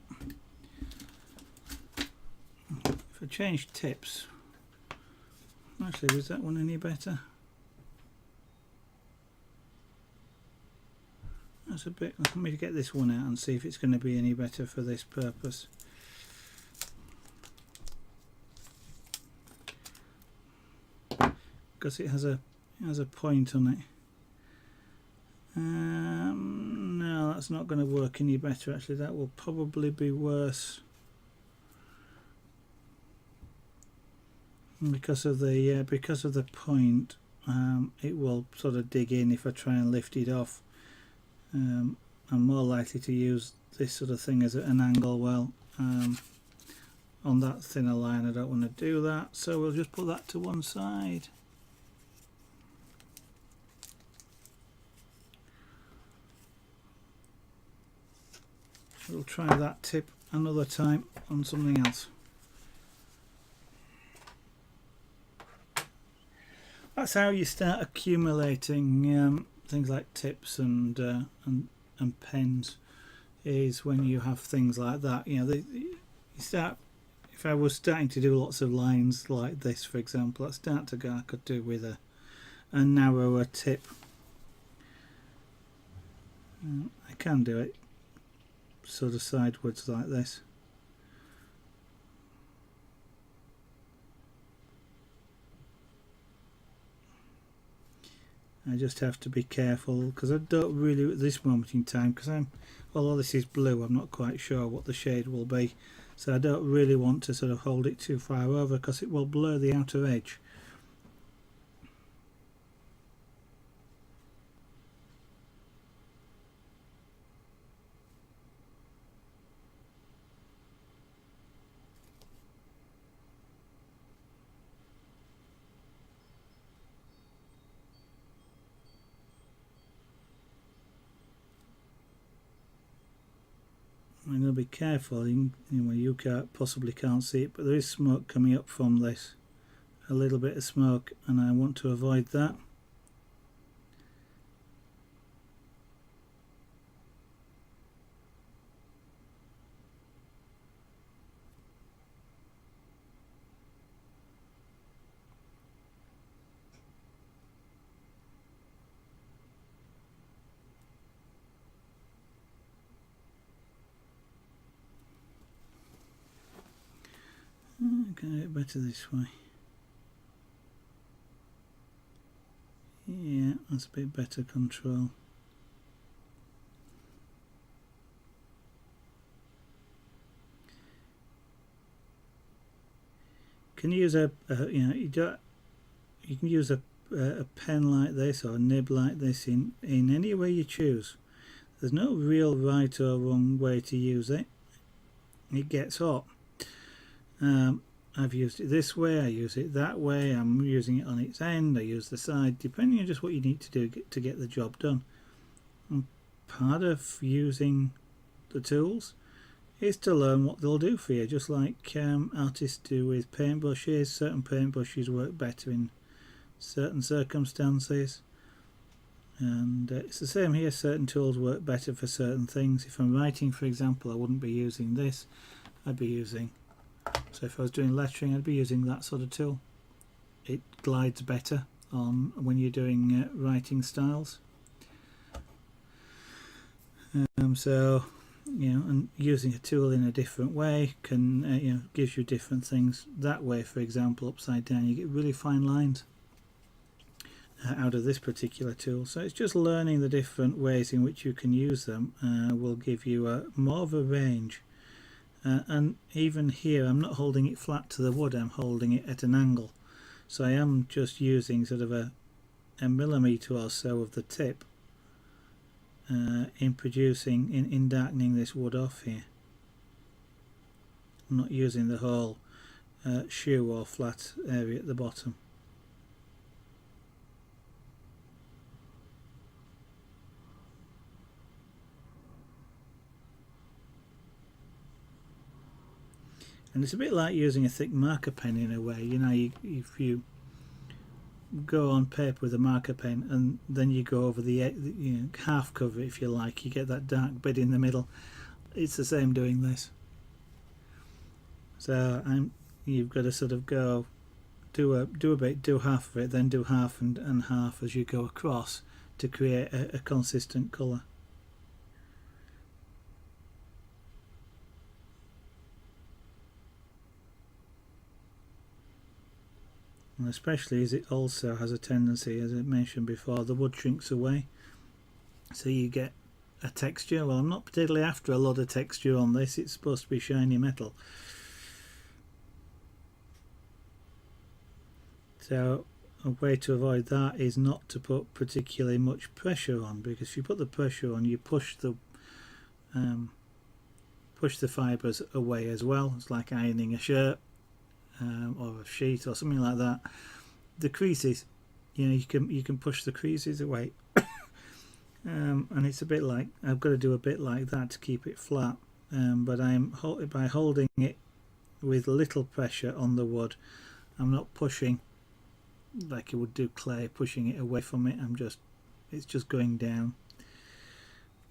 If I change tips... Actually, was that one any better? That's a bit... Let me get this one out and see if it's going to be any better for this purpose. Because it has a point on it. No, that's not going to work any better. Actually, that will probably be worse. Because of the point, it will sort of dig in if I try and lift it off. I'm more likely to use this sort of thing as an angle. Well, on that thinner line I don't want to do that, so we'll just put that to one side. We'll try that tip another time on something else. That's how you start accumulating things like tips and pens, is when you have things like that. You know, you start. If I was starting to do lots of lines like this, for example, I could do with a narrower tip. I can do it sort of sideways like this. I just have to be careful because I don't really at this moment in time, because although this is blue, I'm not quite sure what the shade will be, so I don't really want to sort of hold it too far over because it will blur the outer edge. I'm going to be possibly can't see it, but there is smoke coming up from this, a little bit of smoke, and I want to avoid that. Can I do it better this way? Yeah, that's a bit better control. Can use you can use a pen like this or a nib like this in any way you choose. There's no real right or wrong way to use it. It gets hot. I've used it this way, I use it that way, I'm using it on its end, I use the side, depending on just what you need to do to get the job done. And part of using the tools is to learn what they'll do for you, just like artists do with paintbrushes. Certain paintbrushes work better in certain circumstances, and it's the same here. Certain tools work better for certain things. If I'm writing, for example, I wouldn't be using this, I'd be using, so if I was doing lettering, I'd be using that sort of tool. It glides better on when you're doing writing styles. So and using a tool in a different way can gives you different things. That way, for example, upside down, you get really fine lines out of this particular tool. So it's just learning the different ways in which you can use them will give you more of a range. And even here, I'm not holding it flat to the wood, I'm holding it at an angle, so I am just using sort of a millimetre or so of the tip in darkening this wood off here. I'm not using the whole shoe or flat area at the bottom. And it's a bit like using a thick marker pen in a way. If you go on paper with a marker pen and then you go over the half cover, if you like, you get that dark bit in the middle. It's the same doing this. So you've got to sort of go do a bit, do half of it, then do half and half as you go across to create a consistent colour. And especially as it also has a tendency, as I mentioned before, the wood shrinks away, so you get a texture. Well, I'm not particularly after a lot of texture on this, it's supposed to be shiny metal. So a way to avoid that is not to put particularly much pressure on, because if you put the pressure on, you push the push the fibres away as well. It's like ironing a shirt or a sheet or something like that. The creases, you can push the creases away, and it's a bit like, I've got to do a bit like that to keep it flat. But by holding it with little pressure on the wood, I'm not pushing like you would do clay, pushing it away from it. It's just going down.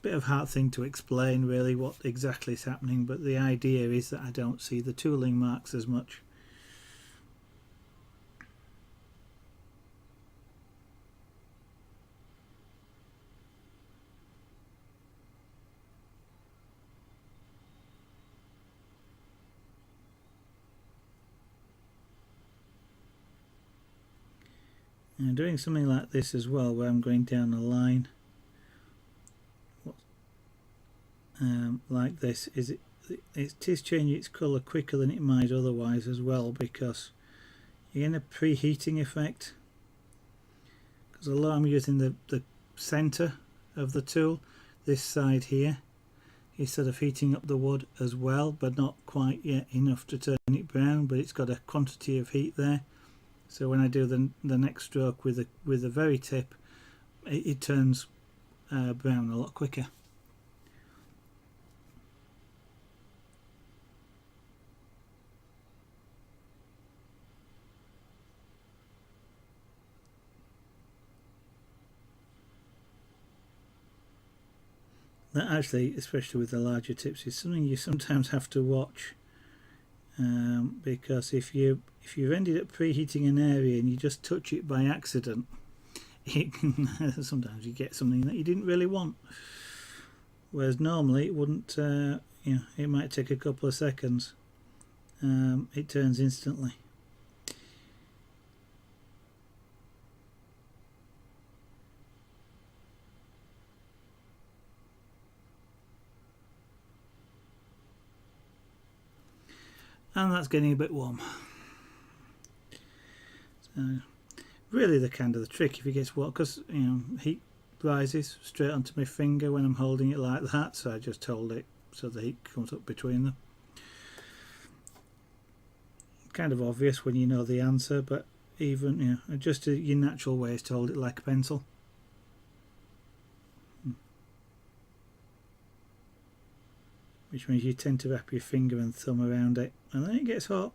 Bit of hard thing to explain really what exactly is happening, but the idea is that I don't see the tooling marks as much. And doing something like this as well, where I'm going down a line like this, it is changing its colour quicker than it might otherwise as well, because you're in a preheating effect. Because although I'm using the centre of the tool, this side here is sort of heating up the wood as well, but not quite yet enough to turn it brown, but it's got a quantity of heat there. So when I do the next stroke with the very tip, it turns brown a lot quicker. That actually, especially with the larger tips, is something you sometimes have to watch, because if you've ended up preheating an area and you just touch it by accident, sometimes you get something that you didn't really want. Whereas normally it wouldn't. It might take a couple of seconds. It turns instantly. And that's getting a bit warm. So really the kind of the trick, if it gets warm, because heat rises straight onto my finger when I'm holding it like that, so I just hold it so the heat comes up between them. Kind of obvious when you know the answer, but even just your natural way is to hold it like a pencil. Which means you tend to wrap your finger and thumb around it, and then it gets hot.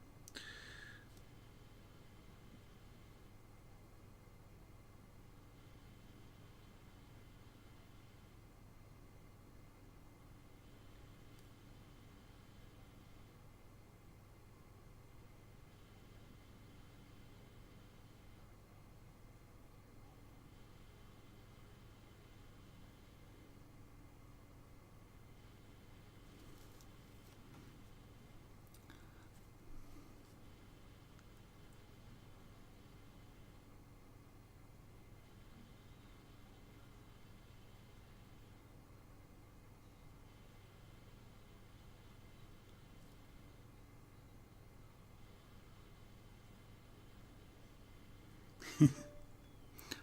I'm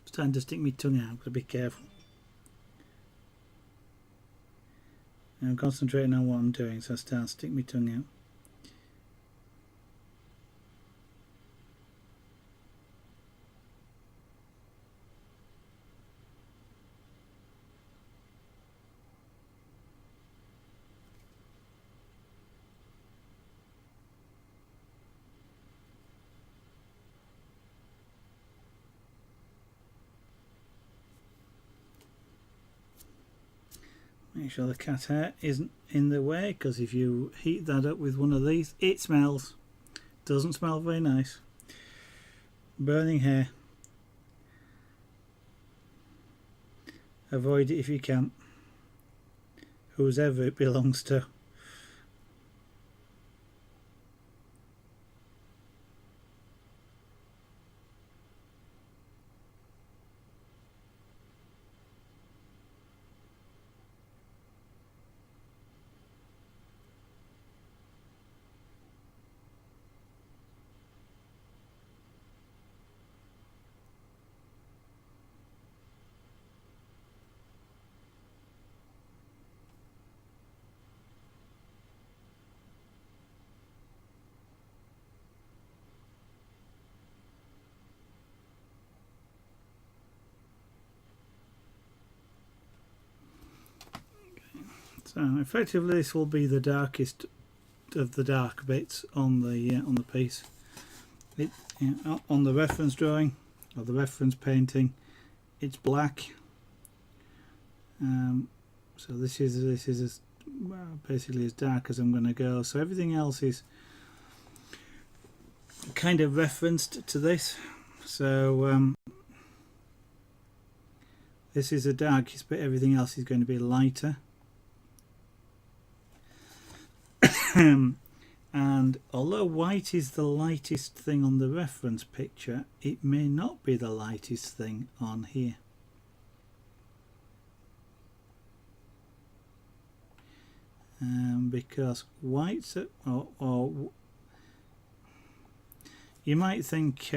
starting to stick my tongue out, but be careful. I'm concentrating on what I'm doing, so I start to stick my tongue out. Make sure the cat hair isn't in the way, because if you heat that up with one of these, it smells. Doesn't smell very nice. Burning hair. Avoid it if you can. Whoever it belongs to. So effectively this will be the darkest of the dark bits on the piece. On the reference drawing or the reference painting, it's black. So this is as, well, basically as dark as I'm going to go. So everything else is kind of referenced to this. So this is the darkest bit, everything else is going to be lighter. And although white is the lightest thing on the reference picture, it may not be the lightest thing on here. Because white's or you might think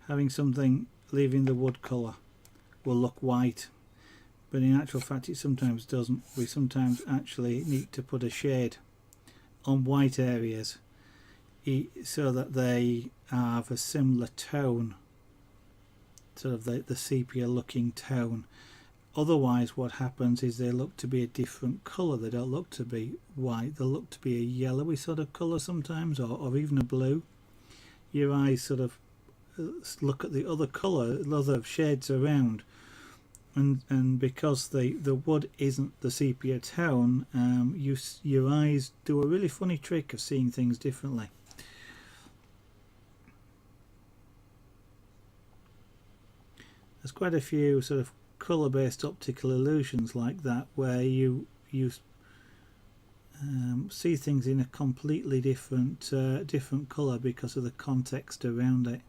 having something leaving the wood colour will look white, but in actual fact it sometimes doesn't. We sometimes actually need to put a shade on white areas so that they have a similar tone, sort of the sepia looking tone. Otherwise what happens is they look to be a different colour. They don't look to be white, they look to be a yellowy sort of colour sometimes, or even a blue. Your eyes sort of look at the other colour, other shades around, and because the wood isn't the sepia tone, your eyes do a really funny trick of seeing things differently. There's quite a few sort of colour-based optical illusions like that, where you see things in a completely different colour because of the context around it.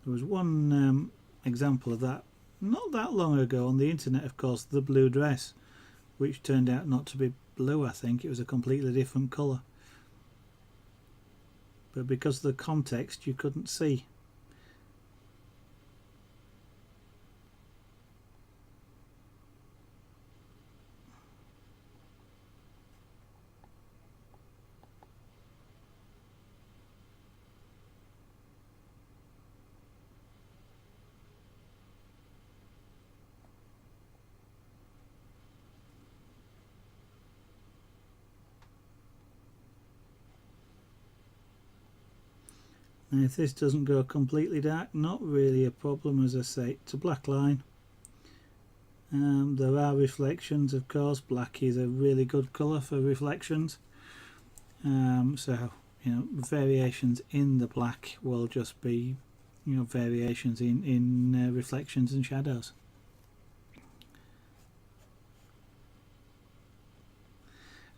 There was one example of that not that long ago on the internet, of course, the blue dress, which turned out not to be blue. I think it was a completely different colour, but because of the context you couldn't see. Now if this doesn't go completely dark, not really a problem. As I say, it's a black line. There are reflections, of course. Black is a really good colour for reflections. So variations in the black will just be variations in reflections and shadows.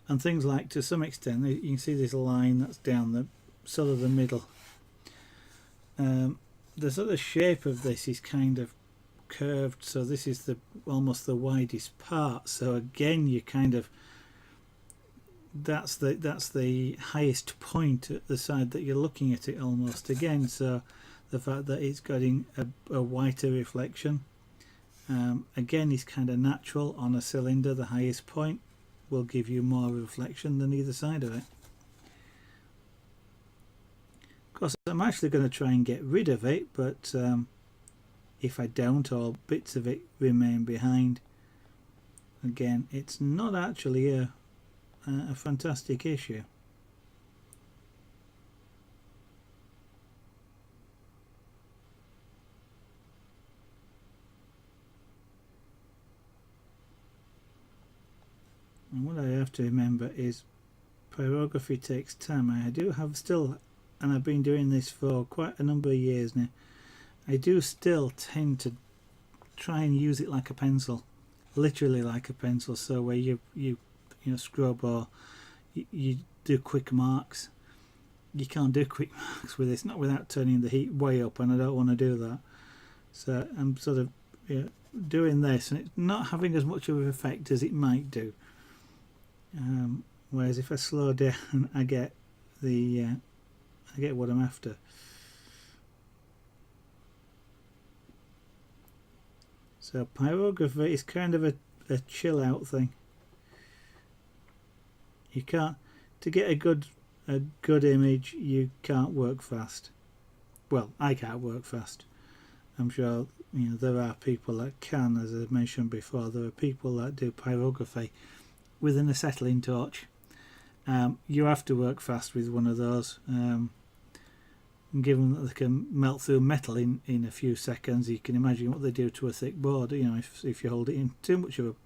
And things like, to some extent, you can see this line that's down the sort of the middle. The sort of shape of this is kind of curved, so this is almost the widest part. So again, you kind of, that's the highest point at the side that you're looking at it almost again. So the fact that it's getting a whiter reflection again is kind of natural. On a cylinder, the highest point will give you more reflection than either side of it. Of course, I'm actually going to try and get rid of it, but if I don't, or bits of it remain behind, again, it's not actually a fantastic issue. And what I have to remember is pyrography takes time. I do have still, and I've been doing this for quite a number of years now, I do still tend to try and use it like a pencil, literally like a pencil. So where you scrub or you do quick marks. You can't do quick marks with this, not without turning the heat way up, and I don't want to do that. So I'm sort of doing this, and it's not having as much of an effect as it might do. Whereas if I slow down, I get what I'm after. So pyrography is kind of a chill out thing. You can't, to get a good image, you can't work fast. Well, I can't work fast. I'm sure You know, there are people that can, as I mentioned before, there are people that do pyrography with an acetylene torch. You have to work fast with one of those. Given that they can melt through metal in a few seconds, you can imagine what they do to a thick board, you know, if you hold it in too much of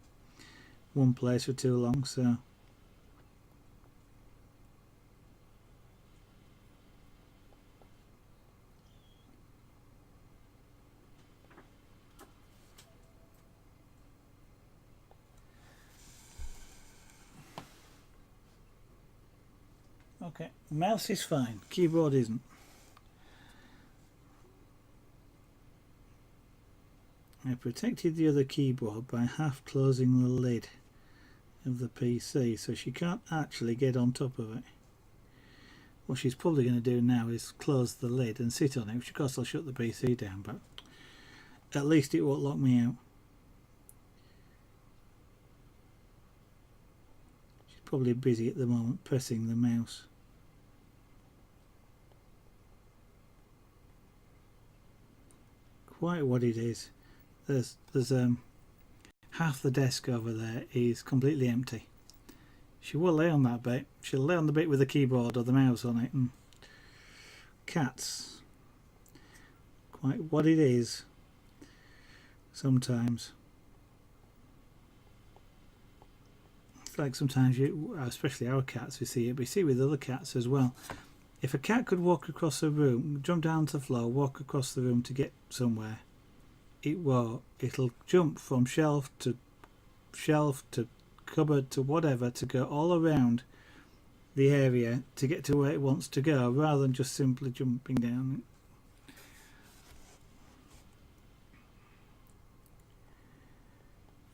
one place for too long. So okay, mouse is fine, keyboard isn't. I protected the other keyboard by half closing the lid of the PC so she can't actually get on top of it. What she's probably going to do now is close the lid and sit on it, which of course will shut the PC down, but at least it won't lock me out. She's probably busy at the moment pressing the mouse. Quite what it is. There's half the desk over there is completely empty. She will lay on that bit. She'll lay on the bit with the keyboard or the mouse on it. And cats, quite what it is sometimes. It's like sometimes you, especially our cats, we see with other cats as well. If a cat could walk across a room, jump down to the floor, walk across the room to get somewhere, it'll jump from shelf to cupboard to whatever to go all around the area to get to where it wants to go, rather than just simply jumping down.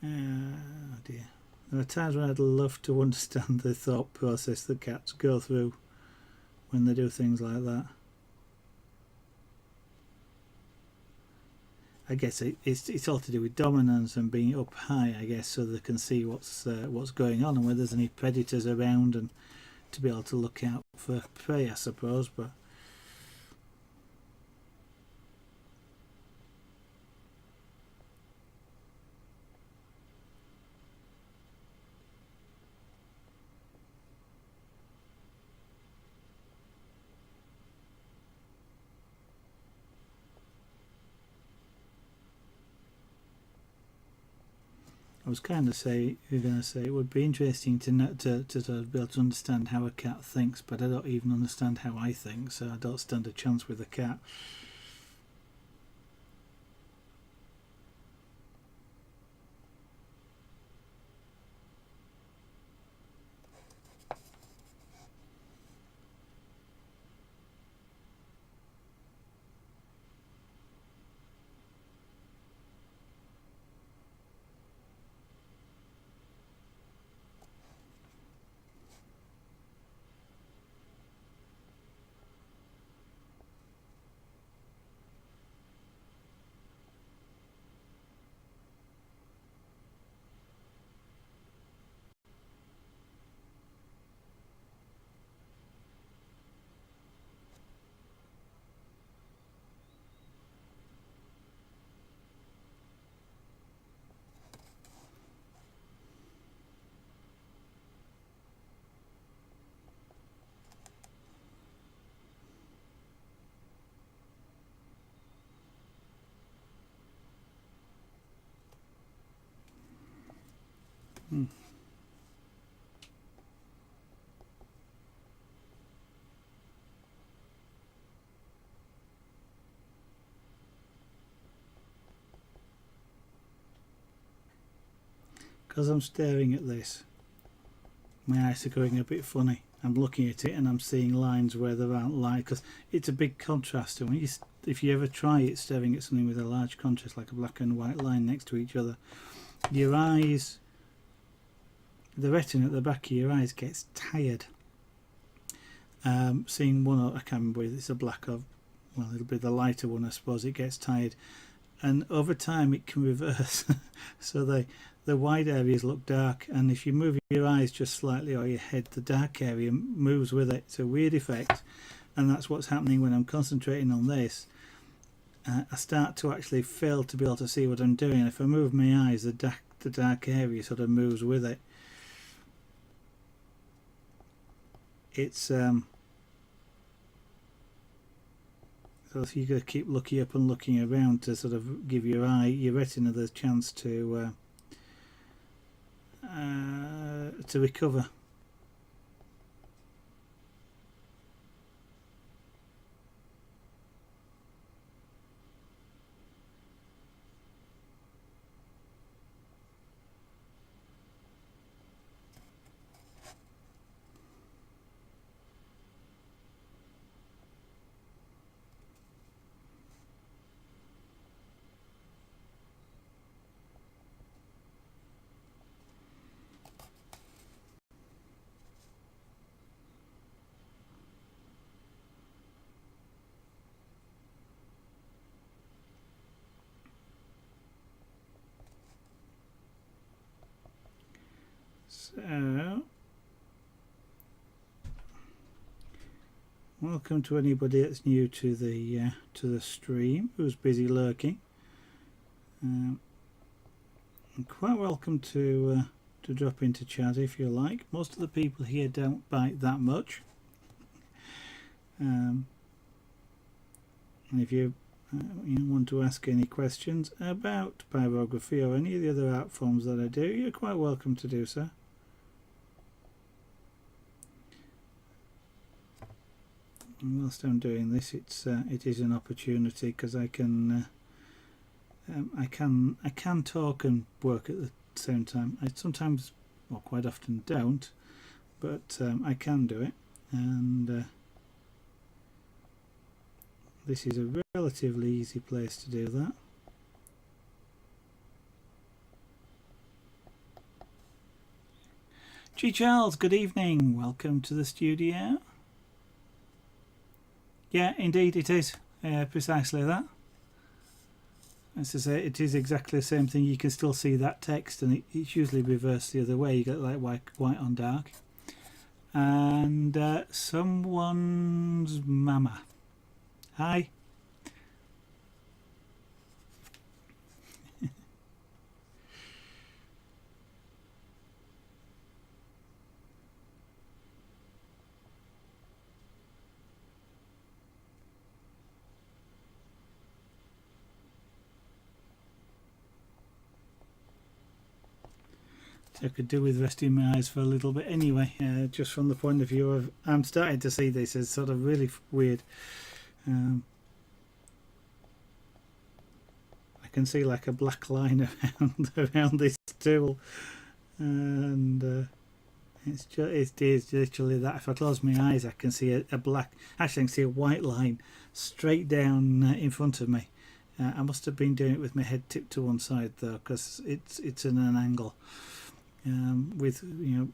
Oh dear. There are times when I'd love to understand the thought process that cats go through when they do things like that. I guess it's all to do with dominance and being up high, I guess, so they can see what's going on and whether there's any predators around, and to be able to look out for prey, I suppose. But I was kind of going to say it would be interesting to sort of be able to understand how a cat thinks, but I don't even understand how I think, so I don't stand a chance with a cat. Because I'm staring at this, my eyes are going a bit funny. I'm looking at it and I'm seeing lines where there aren't lines, because it's a big contrast. And if you ever try it staring at something with a large contrast, like a black and white line next to each other, your eyes, the retina at the back of your eyes gets tired. Seeing one, I can't remember if it's a black or, well, it'll be the lighter one, I suppose. It gets tired, and over time it can reverse. So the wide areas look dark, and if you move your eyes just slightly or your head, the dark area moves with it. It's a weird effect, and that's what's happening when I'm concentrating on this. I start to actually fail to be able to see what I'm doing. If I move my eyes, the dark area sort of moves with it. It's so you've got to keep looking up and looking around to sort of give your retina the chance to recover. So, welcome to anybody that's new to the stream who's busy lurking. You're quite welcome to drop into chat if you like. Most of the people here don't bite that much, and if you want to ask any questions about pyrography or any of the other art forms that I do, you're quite welcome to do so. And whilst I'm doing this, it is an opportunity because I can talk and work at the same time. I sometimes, well, quite often don't, but I can do it, and this is a relatively easy place to do that. G. Charles, good evening. Welcome to the studio. Yeah, indeed it is. Precisely that. As I say, it is exactly the same thing. You can still see that text, and it's usually reversed the other way. You get like white on dark. And someone's mama. Hi. I could do with resting my eyes for a little bit anyway, just from the point of view of I'm starting to see this as sort of really weird. I can see like a black line around this tool, and it is literally that. If I close my eyes, I can see a black, actually I can see a white line straight down in front of me. I must have been doing it with my head tipped to one side though, because it's in an angle. With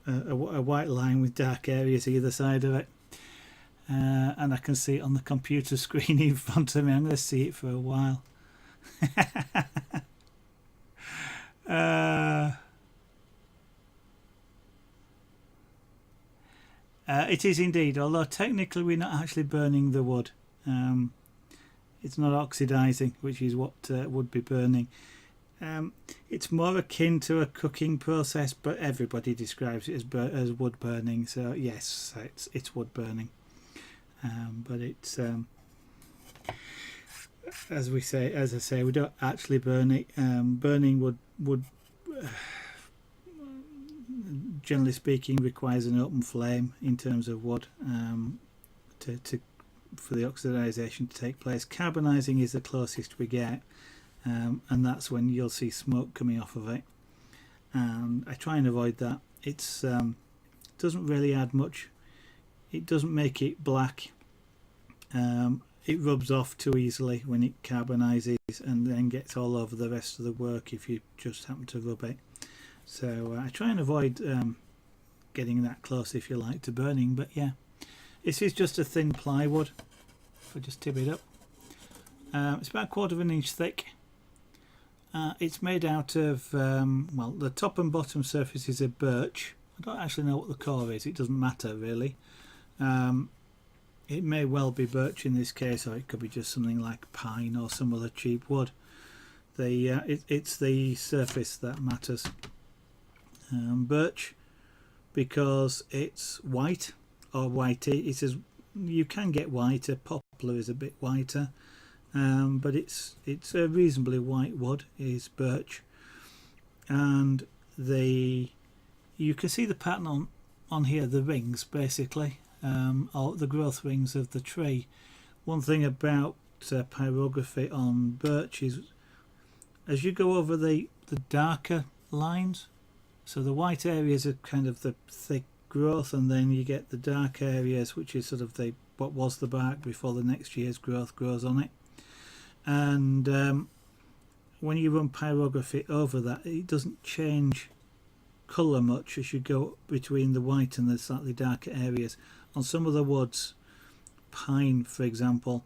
a white line with dark areas either side of it, and I can see it on the computer screen in front of me. I'm going to see it for a while. It is indeed, although technically we're not actually burning the wood. It's not oxidizing, which is what would be burning. It's more akin to a cooking process, but everybody describes it as wood burning. So yes, it's wood burning, but it's as I say, we don't actually burn it. Burning would generally speaking requires an open flame in terms of wood for the oxidization to take place. Carbonizing is the closest we get. And that's when you'll see smoke coming off of it, and I try and avoid that. It's doesn't really add much. It doesn't make it black. It rubs off too easily when it carbonizes, and then gets all over the rest of the work if you just happen to rub it. So I try and avoid getting that close, if you like, to burning. But yeah, this is just a thin plywood. If I just tip it up, it's about 1/4 of an inch thick. It's made out of, well, the top and bottom surfaces are birch. I don't actually know what the core is, it doesn't matter really. it may well be birch in this case, or it could be just something like pine or some other cheap wood. It's the surface that matters. Birch, because it's white or whitey. It is, you can get whiter. Poplar is a bit whiter, but it's a reasonably white wood is birch, and you can see the pattern on here, the rings basically, or the growth rings of the tree. One thing about pyrography on birch is, as you go over the darker lines, so the white areas are kind of the thick growth, and then you get the dark areas, which is sort of what was the bark before the next year's growth grows on it. And when you run pyrography over that, it doesn't change colour much as you go between the white and the slightly darker areas. On some of the woods, pine for example,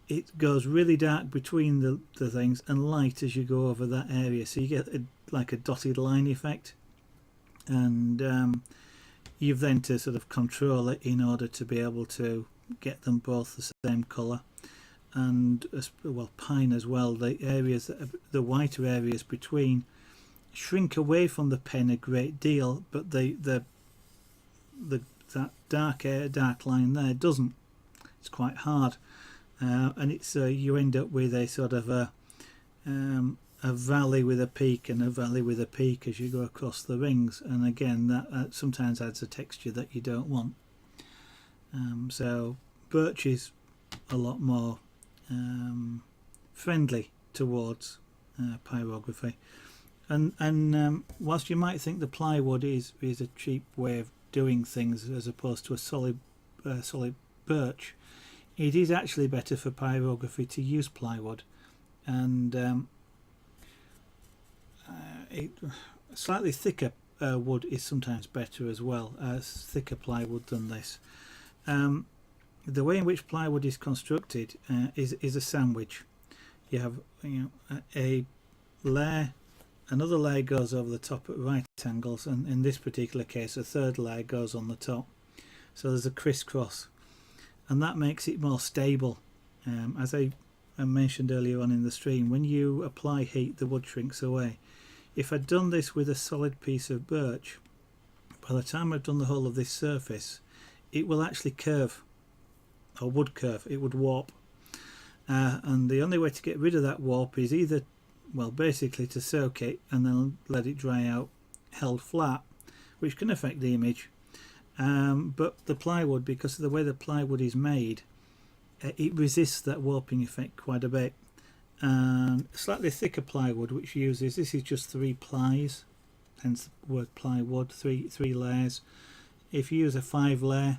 it goes really dark between the things and light as you go over that area, so you get like a dotted line effect, and you've then to sort of control it in order to be able to get them both the same colour. And well, pine as well, the areas the whiter areas between shrink away from the pen a great deal, but that dark line there doesn't. It's quite hard, and it's you end up with a sort of a valley with a peak and a valley with a peak as you go across the rings, and again that sometimes adds a texture that you don't want. So birch is a lot more friendly towards pyrography, and whilst you might think the plywood is a cheap way of doing things as opposed to a solid birch, it is actually better for pyrography to use plywood, and slightly thicker wood is sometimes better as well, thicker plywood than this. The way in which plywood is constructed is a sandwich. You have a layer, another layer goes over the top at right angles, and in this particular case a third layer goes on the top, so there's a crisscross, and that makes it more stable. As I mentioned earlier on in the stream, when you apply heat the wood shrinks away. If I'd done this with a solid piece of birch, by the time I've done the whole of this surface it will actually curve, or would curve, it would warp, and the only way to get rid of that warp is either, well, basically to soak it and then let it dry out held flat, which can affect the image, but the plywood, because of the way the plywood is made, it resists that warping effect quite a bit. And slightly thicker plywood, which uses, this is just 3 plies, hence the word plywood, three layers. If you use a 5 layer,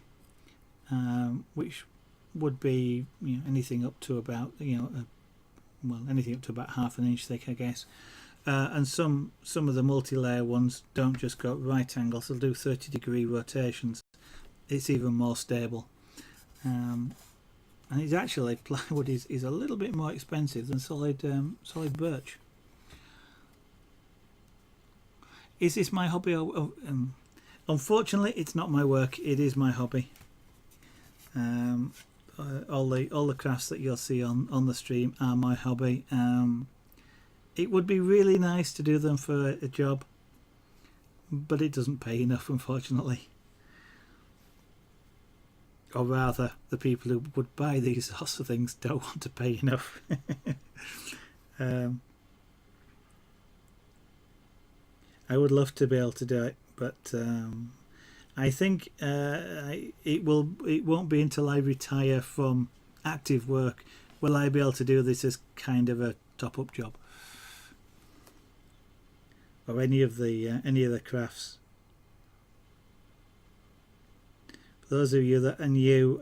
which would be anything up to about anything up to about ½ an inch thick, I guess. And some of the multi-layer ones don't just go at right angles, they'll do 30-degree rotations. It's even more stable. And it's actually, plywood is a little bit more expensive than solid birch. Is this my hobby? Unfortunately, it's not my work. It is my hobby. All the crafts that you'll see on the stream are my hobby. It would be really nice to do them for a job, but it doesn't pay enough, unfortunately. Or rather, the people who would buy these sorts of things don't want to pay enough. I would love to be able to do it, but I think it won't be until I retire from active work will I be able to do this as kind of a top-up job, or any of the crafts. For those of you that are new,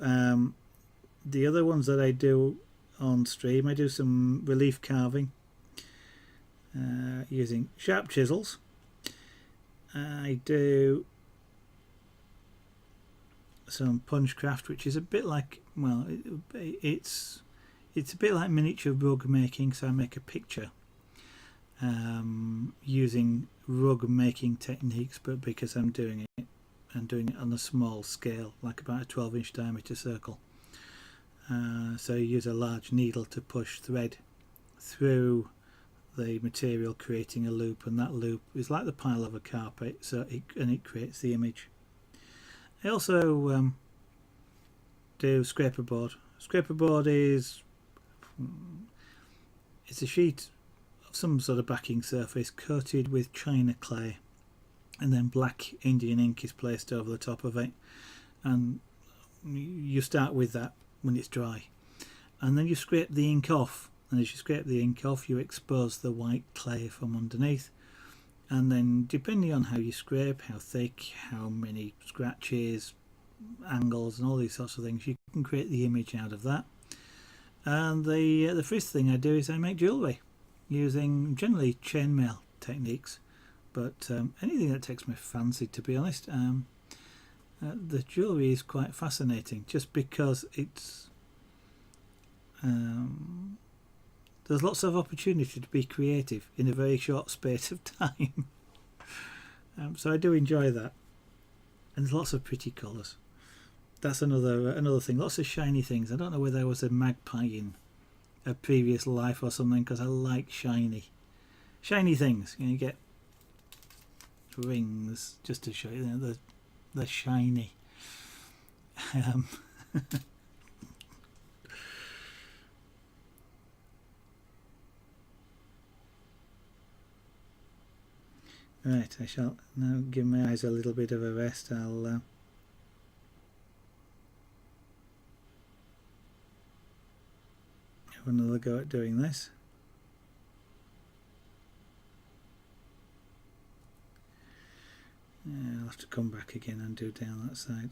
the other ones that I do on stream, I do some relief carving using sharp chisels. I do some punchcraft, which is a bit like, well, it's a bit like miniature rug making. So I make a picture using rug making techniques, but because I'm doing it and doing it on a small scale, like about a 12-inch diameter circle. So you use a large needle to push thread through the material, creating a loop, and that loop is like the pile of a carpet, so it creates the image. I also do scraper board. Scraper board is it's a sheet of some sort of backing surface coated with china clay, and then black Indian ink is placed over the top of it, and you start with that when it's dry, and then you scrape the ink off, and as you scrape the ink off you expose the white clay from underneath, and then depending on how you scrape, how thick, how many scratches, angles and all these sorts of things, you can create the image out of that. And the first thing I do is I make jewellery using generally chainmail techniques, but anything that takes my fancy, to be honest. The jewellery is quite fascinating just because it's there's lots of opportunity to be creative in a very short space of time. So I do enjoy that, and there's lots of pretty colours. That's another thing. Lots of shiny things. I don't know whether I was a magpie in a previous life or something, because I like shiny things. You get rings just to show you, they're shiny. Right, I shall now give my eyes a little bit of a rest. I'll have another go at doing this. Yeah, I'll have to come back again and do down that side.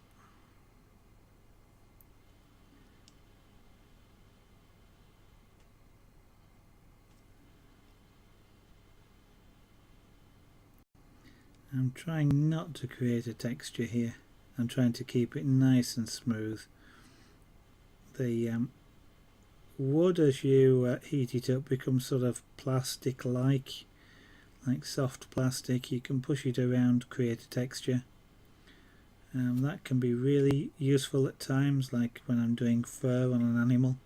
I'm trying not to create a texture here. I'm trying to keep it nice and smooth. The wood, as you heat it up, becomes sort of plastic-like, like soft plastic. You can push it around, create a texture. That can be really useful at times, like when I'm doing fur on an animal,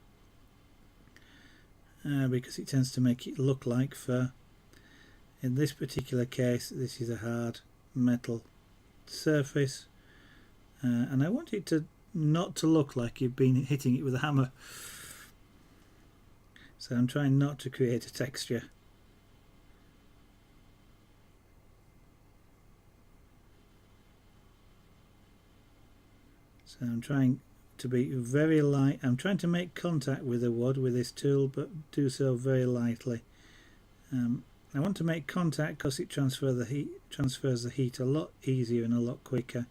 because it tends to make it look like fur. In this particular case, this is a hard metal surface, and I want it to not to look like you've been hitting it with a hammer. So I'm trying not to create a texture. So I'm trying to be very light. I'm trying to make contact with the wood with this tool, but do so very lightly. I want to make contact because it transfers the heat a lot easier and a lot quicker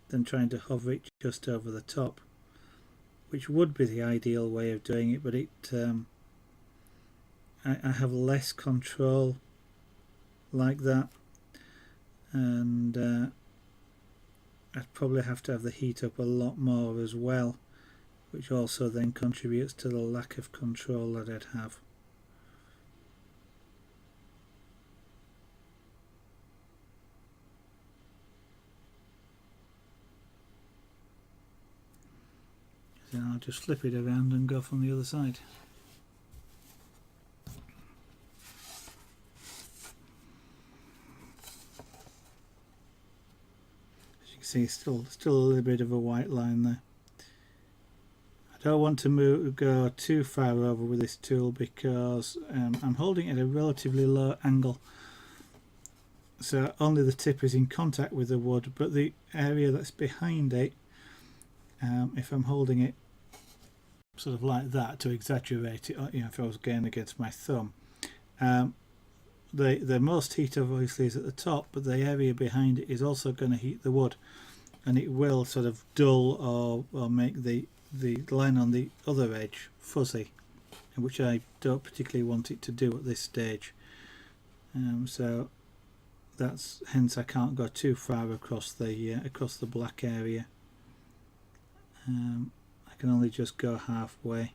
than trying to hover it just over the top, which would be the ideal way of doing it, but I have less control like that, and I'd probably have to have the heat up a lot more as well, which also then contributes to the lack of control that I'd have. So I'll just flip it around and go from the other side. As you can see, still a little bit of a white line there. I don't want to go too far over with this tool because I'm holding it at a relatively low angle, so only the tip is in contact with the wood, but the area that's behind it, if I'm holding it sort of like that to exaggerate it, if I was going against my thumb, the most heat obviously is at the top, but the area behind it is also going to heat the wood, and it will sort of dull or make the line on the other edge fuzzy, which I don't particularly want it to do at this stage. So that's hence I can't go too far across the black area. I can only just go halfway.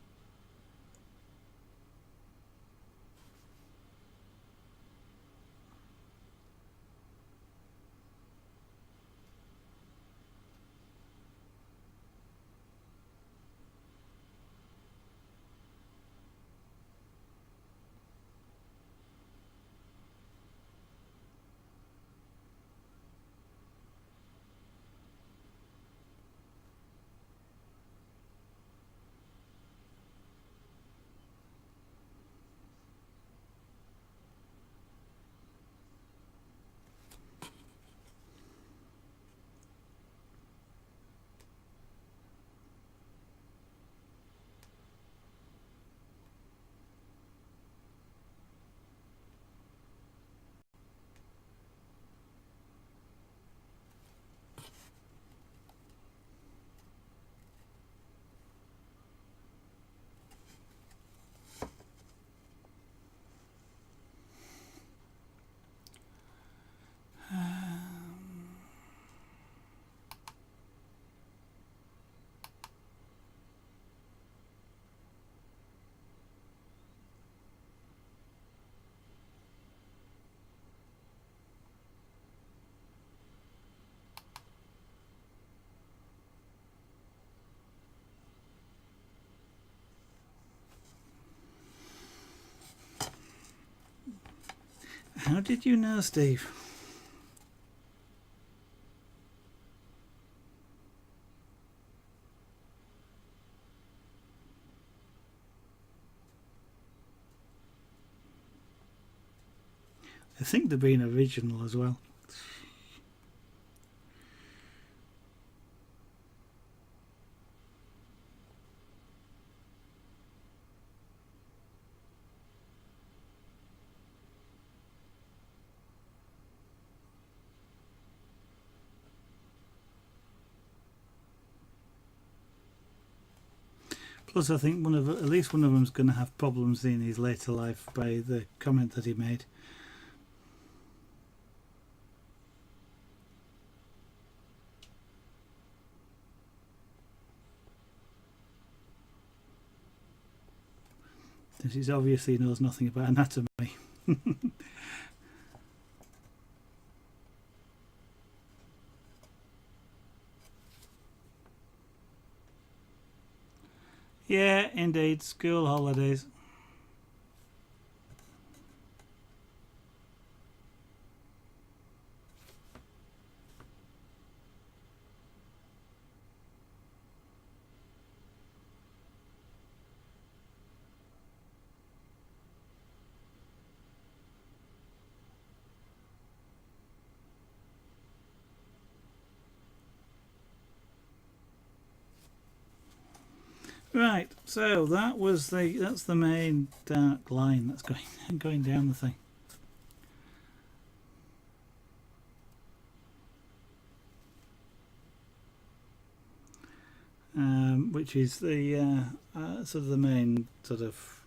How did you know, Steve? I think they're being original as well. Plus, I think at least one of them's going to have problems in his later life by the comment that he made. This is obviously knows nothing about anatomy. Yeah, indeed, school holidays. Right, so that's the main dark line that's going down the thing. Which is the sort of the main sort of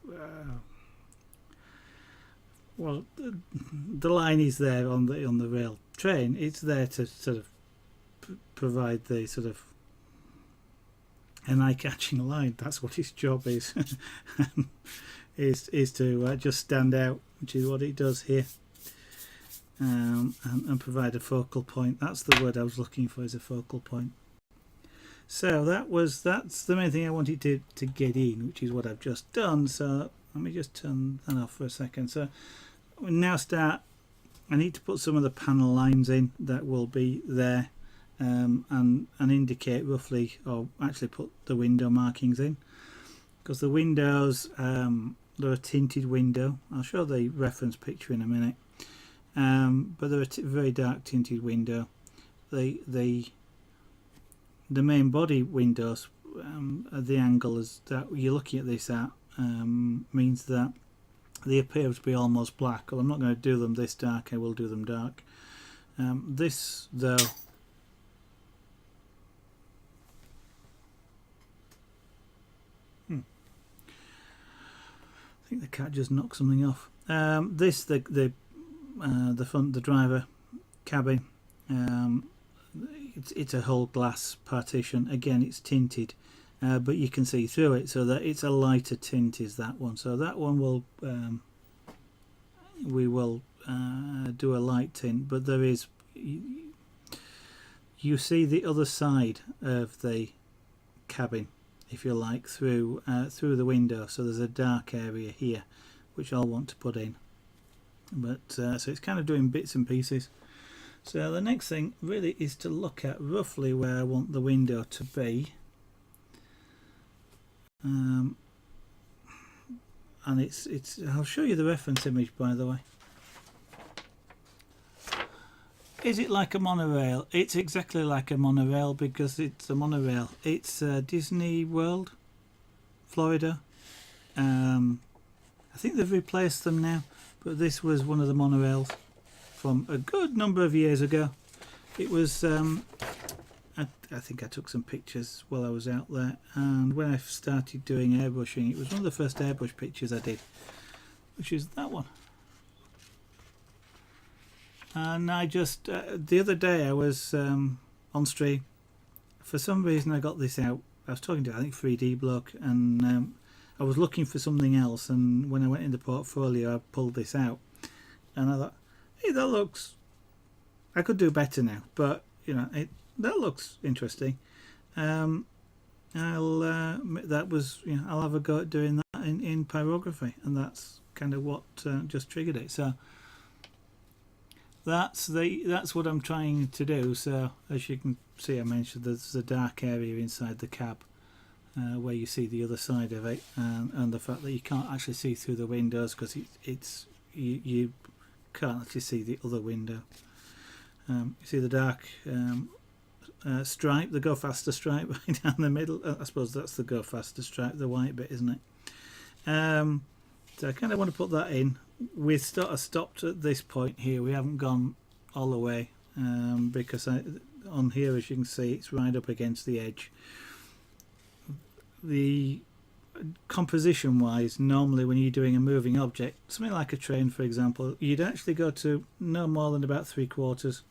well, the line is there on the rail train. It's there to sort of provide the sort of an eye-catching line. That's what its job is. is to just stand out, which is what it does here, and provide a focal point. That's the word I was looking for, is a focal point. So that's the main thing I wanted to get in, which is what I've just done. So let me just turn that off for a second. So we now start. I need to put some of the panel lines in that will be there, and indicate roughly, or actually put the window markings in, because the windows, they're a tinted window. I'll show the reference picture in a minute, but they're a very dark tinted window. The main body windows, at the angle is that you're looking at this at, means that they appear to be almost black. Well, I'm not going to do them this dark, I will do them dark. This though, I think the cat just knocked something off. This the front, the driver cabin, it's a whole glass partition. Again, it's tinted, but you can see through it, so that it's a lighter tint is that one. So that one will we will do a light tint, but there is, you see the other side of the cabin, if you like, through the window. So there's a dark area here which I'll want to put in, but so it's kind of doing bits and pieces. So the next thing really is to look at roughly where I want the window to be, and it's I'll show you the reference image, by the way. Is it like a monorail? It's exactly like a monorail, because it's a monorail. It's Disney World, Florida. I think they've replaced them now, but this was one of the monorails from a good number of years ago. It was, I think I took some pictures while I was out there, and when I started doing airbrushing, it was one of the first airbrush pictures I did, which is that one. And I just, the other day I was on stream. For some reason I got this out. I was talking to, I think, 3D Bloke, and I was looking for something else, and when I went in the portfolio I pulled this out, and I thought, hey, that looks, I could do better now, but you know, that looks interesting. I'll that was, you know, I'll have a go at doing that in pyrography, and that's kind of what just triggered it. So that's what I'm trying to do. So as you can see, I mentioned there's a dark area inside the cab where you see the other side of it, and the fact that you can't actually see through the windows because you can't actually see the other window. You see the dark stripe, the go faster stripe right down the middle. I suppose that's the go faster stripe, the white bit, isn't it? So I kind of want to put that in. We've sort of stopped at this point here. We haven't gone all the way because on here, as you can see, it's right up against the edge. The composition wise, normally when you're doing a moving object, something like a train for example, you'd actually go to no more than about 3/4.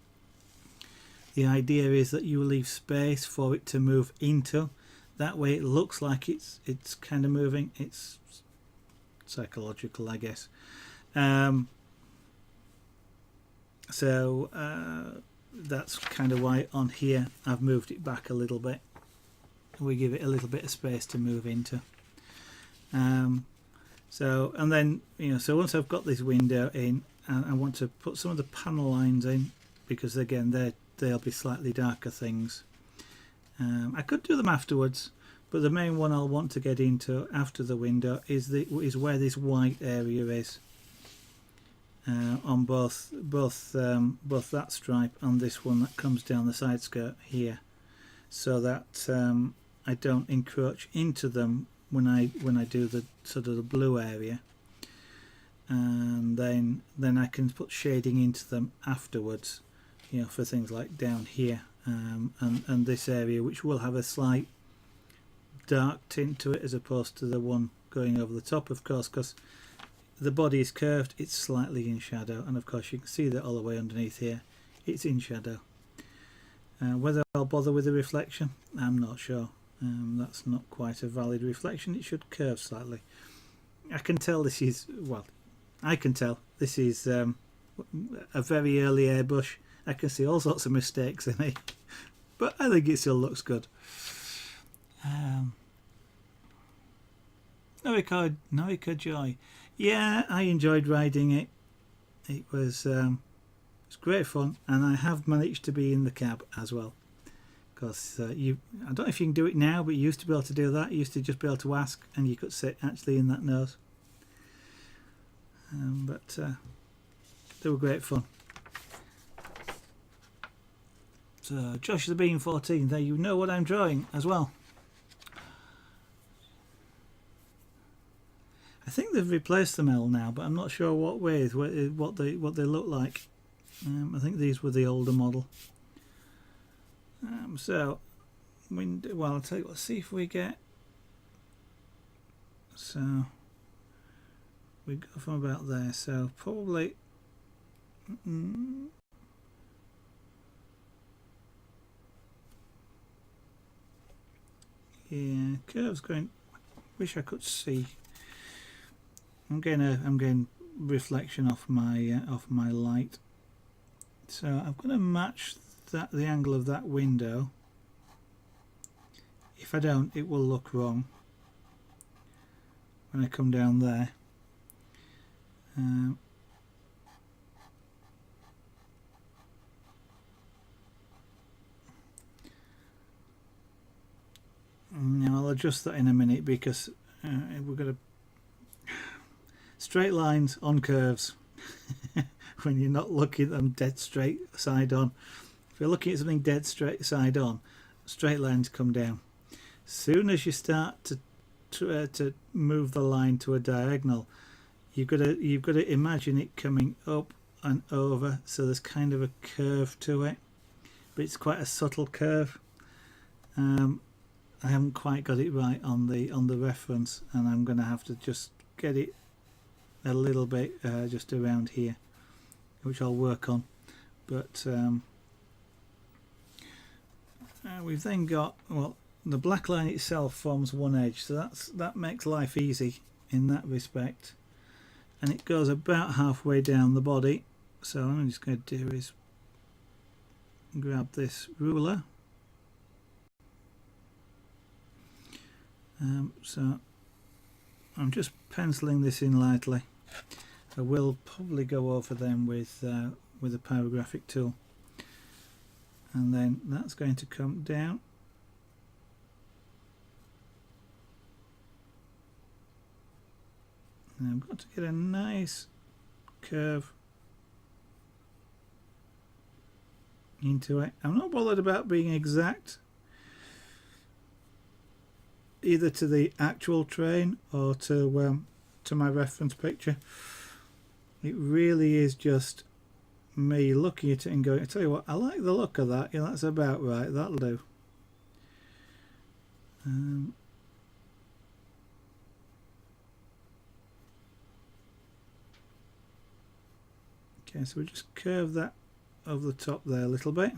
The idea is that you leave space for it to move into. That way it looks like it's kind of moving. It's psychological, I guess. So that's kind of why on here I've moved it back a little bit. We give it a little bit of space to move into. So, and then, so once I've got this window in, I want to put some of the panel lines in, because again they'll be slightly darker things. I could do them afterwards, but the main one I'll want to get into after the window is where this white area is, on both that stripe and this one that comes down the side skirt here, so that I don't encroach into them when I do the sort of the blue area, and then I can put shading into them afterwards, for things like down here, and this area, which will have a slight dark tint to it as opposed to the one going over the top, of course, because the body is curved, it's slightly in shadow, and of course you can see that all the way underneath here it's in shadow. Whether I'll bother with the reflection, I'm not sure. That's not quite a valid reflection. It should curve slightly. I can tell this is, well, I can tell this is a very early airbrush. I can see all sorts of mistakes in it, but I think it still looks good. Norika Joy. Yeah, I enjoyed riding it. It was great fun, and I have managed to be in the cab as well. Because I don't know if you can do it now, but you used to be able to do that. You used to just be able to ask, and you could sit actually in that nose. But they were great fun. So Josh the Bean 14, there you know what I'm drawing as well. I think they've replaced them L now, but I'm not sure what ways, what they look like. I think these were the older model. So, well, I'll tell you what, see if we get, so we go from about there, so probably, yeah, curves going, wish I could see. I'm getting reflection off my light, so I'm going to match the angle of that window. If I don't, it will look wrong when I come down there. Now I'll adjust that in a minute, because we're going to straight lines on curves when you're not looking at them dead straight side on. If you're looking at something dead straight side on, straight lines come down. As soon as you start to move the line to a diagonal, you've got to imagine it coming up and over, so there's kind of a curve to it, but it's quite a subtle curve. I haven't quite got it right on the reference, and I'm going to have to just get it a little bit just around here, which I'll work on. But we've then got, well, the black line itself forms one edge, so that makes life easy in that respect, and it goes about halfway down the body. So what I'm just going to do is grab this ruler, so I'm just penciling this in lightly. I will probably go over them with with a pyrographic tool. And then that's going to come down. And I've got to get a nice curve into it. I'm not bothered about being exact either to the actual train or to my reference picture. It really is just me looking at it and going, I tell you what, I like the look of that. Yeah, that's about right. That'll do. Okay, so we just curve that over the top there a little bit.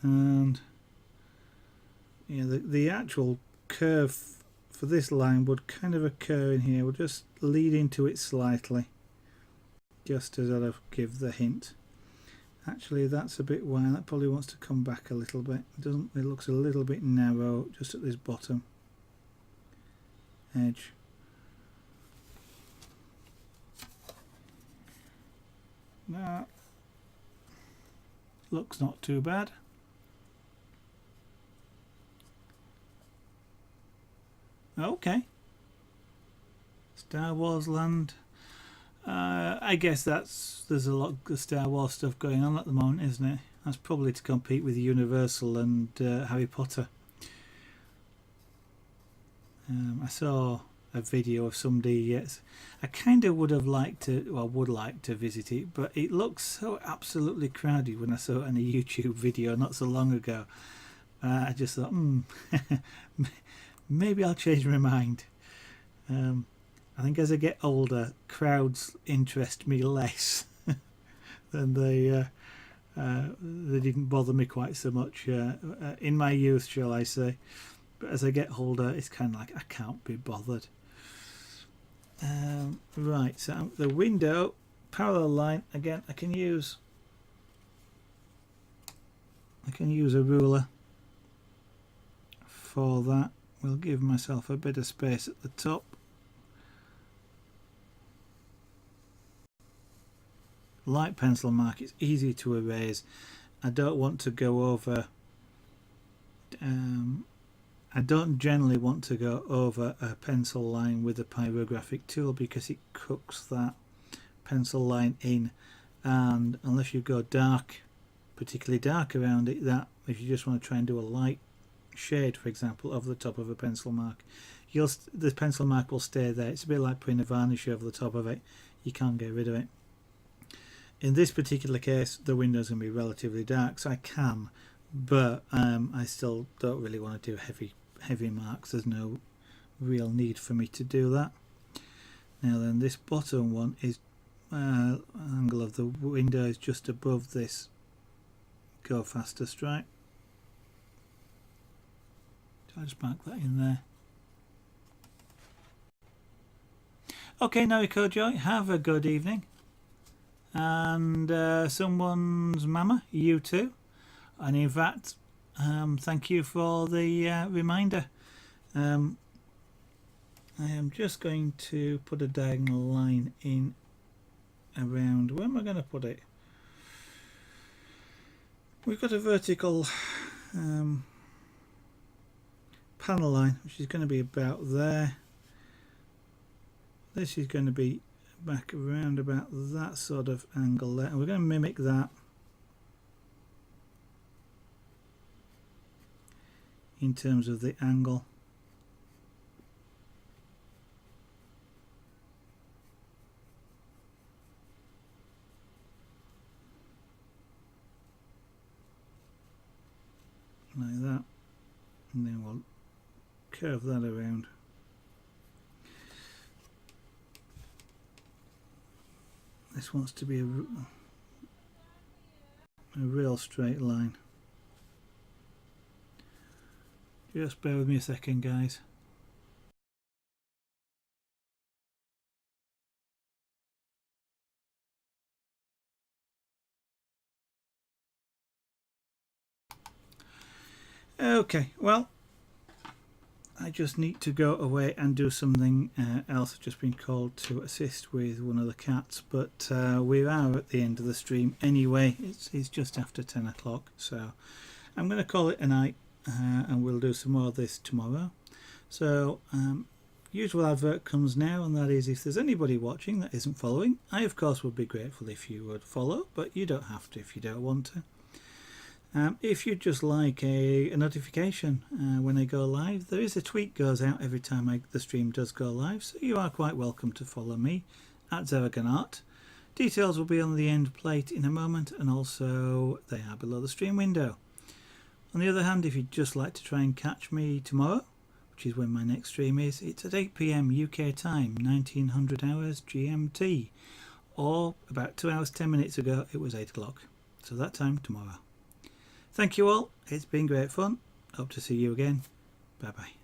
And yeah, the actual curve for this line would kind of occur in here. We'll just lead into it slightly, just to sort of give the hint. Actually, that's a bit wide. That probably wants to come back a little bit. It doesn't. It looks a little bit narrow just at this bottom edge. That looks not too bad. Okay. Star Wars Land. I guess there's a lot of Star Wars stuff going on at the moment, isn't it? That's probably to compete with Universal and Harry Potter. I saw a video of somebody. I kind of would have liked to, well, would like to visit it, but it looks so absolutely crowded when I saw it in a YouTube video not so long ago. I just thought, maybe I'll change my mind. I think as I get older, crowds interest me less than they didn't bother me quite so much in my youth, shall I say. But as I get older, it's kind of like I can't be bothered. Right, so the window parallel line again. I can use a ruler for that. We'll give myself a bit of space at the top. Light pencil mark, it's easy to erase. I don't want to go over I don't generally want to go over a pencil line with a pyrographic tool because it cooks that pencil line in, and unless you go dark, particularly dark around it, that if you just want to try and do a light shade, for example, over the top of a pencil mark, the pencil mark will stay there. It's a bit like putting a varnish over the top of it. You can't get rid of it. In this particular case, the window's going to be relatively dark, so I can, but I still don't really want to do heavy marks. There's no real need for me to do that. Now then, this bottom one is angle of the window is just above this go faster stripe. So I'll just mark that in there. Okay, Noriko Joy, have a good evening. And someone's mama, you too. And in fact, thank you for the reminder. I am just going to put a diagonal line in around, where am I going to put it? We've got a vertical panel line which is going to be about there. This is going to be back around about that sort of angle there, and we're going to mimic that in terms of the angle. Like that, and then we'll curve that around. This wants to be a real straight line. Just bear with me a second, guys. Okay, well, I just need to go away and do something else. I've just been called to assist with one of the cats, but we are at the end of the stream anyway. It's just after 10 o'clock, so I'm going to call it a night, and we'll do some more of this tomorrow. So usual advert comes now, and that is if there's anybody watching that isn't following, I of course would be grateful if you would follow, but you don't have to if you don't want to. If you'd just like a notification when I go live, there is a tweet goes out every time the stream does go live, so you are quite welcome to follow me at Zeraganart. Details will be on the end plate in a moment, and also they are below the stream window. On the other hand, if you'd just like to try and catch me tomorrow, which is when my next stream is, it's at 8 PM UK time, 1900 hours GMT, or about 2 hours 10 minutes ago it was 8 o'clock, so that time tomorrow. Thank you all, it's been great fun, hope to see you again, bye bye.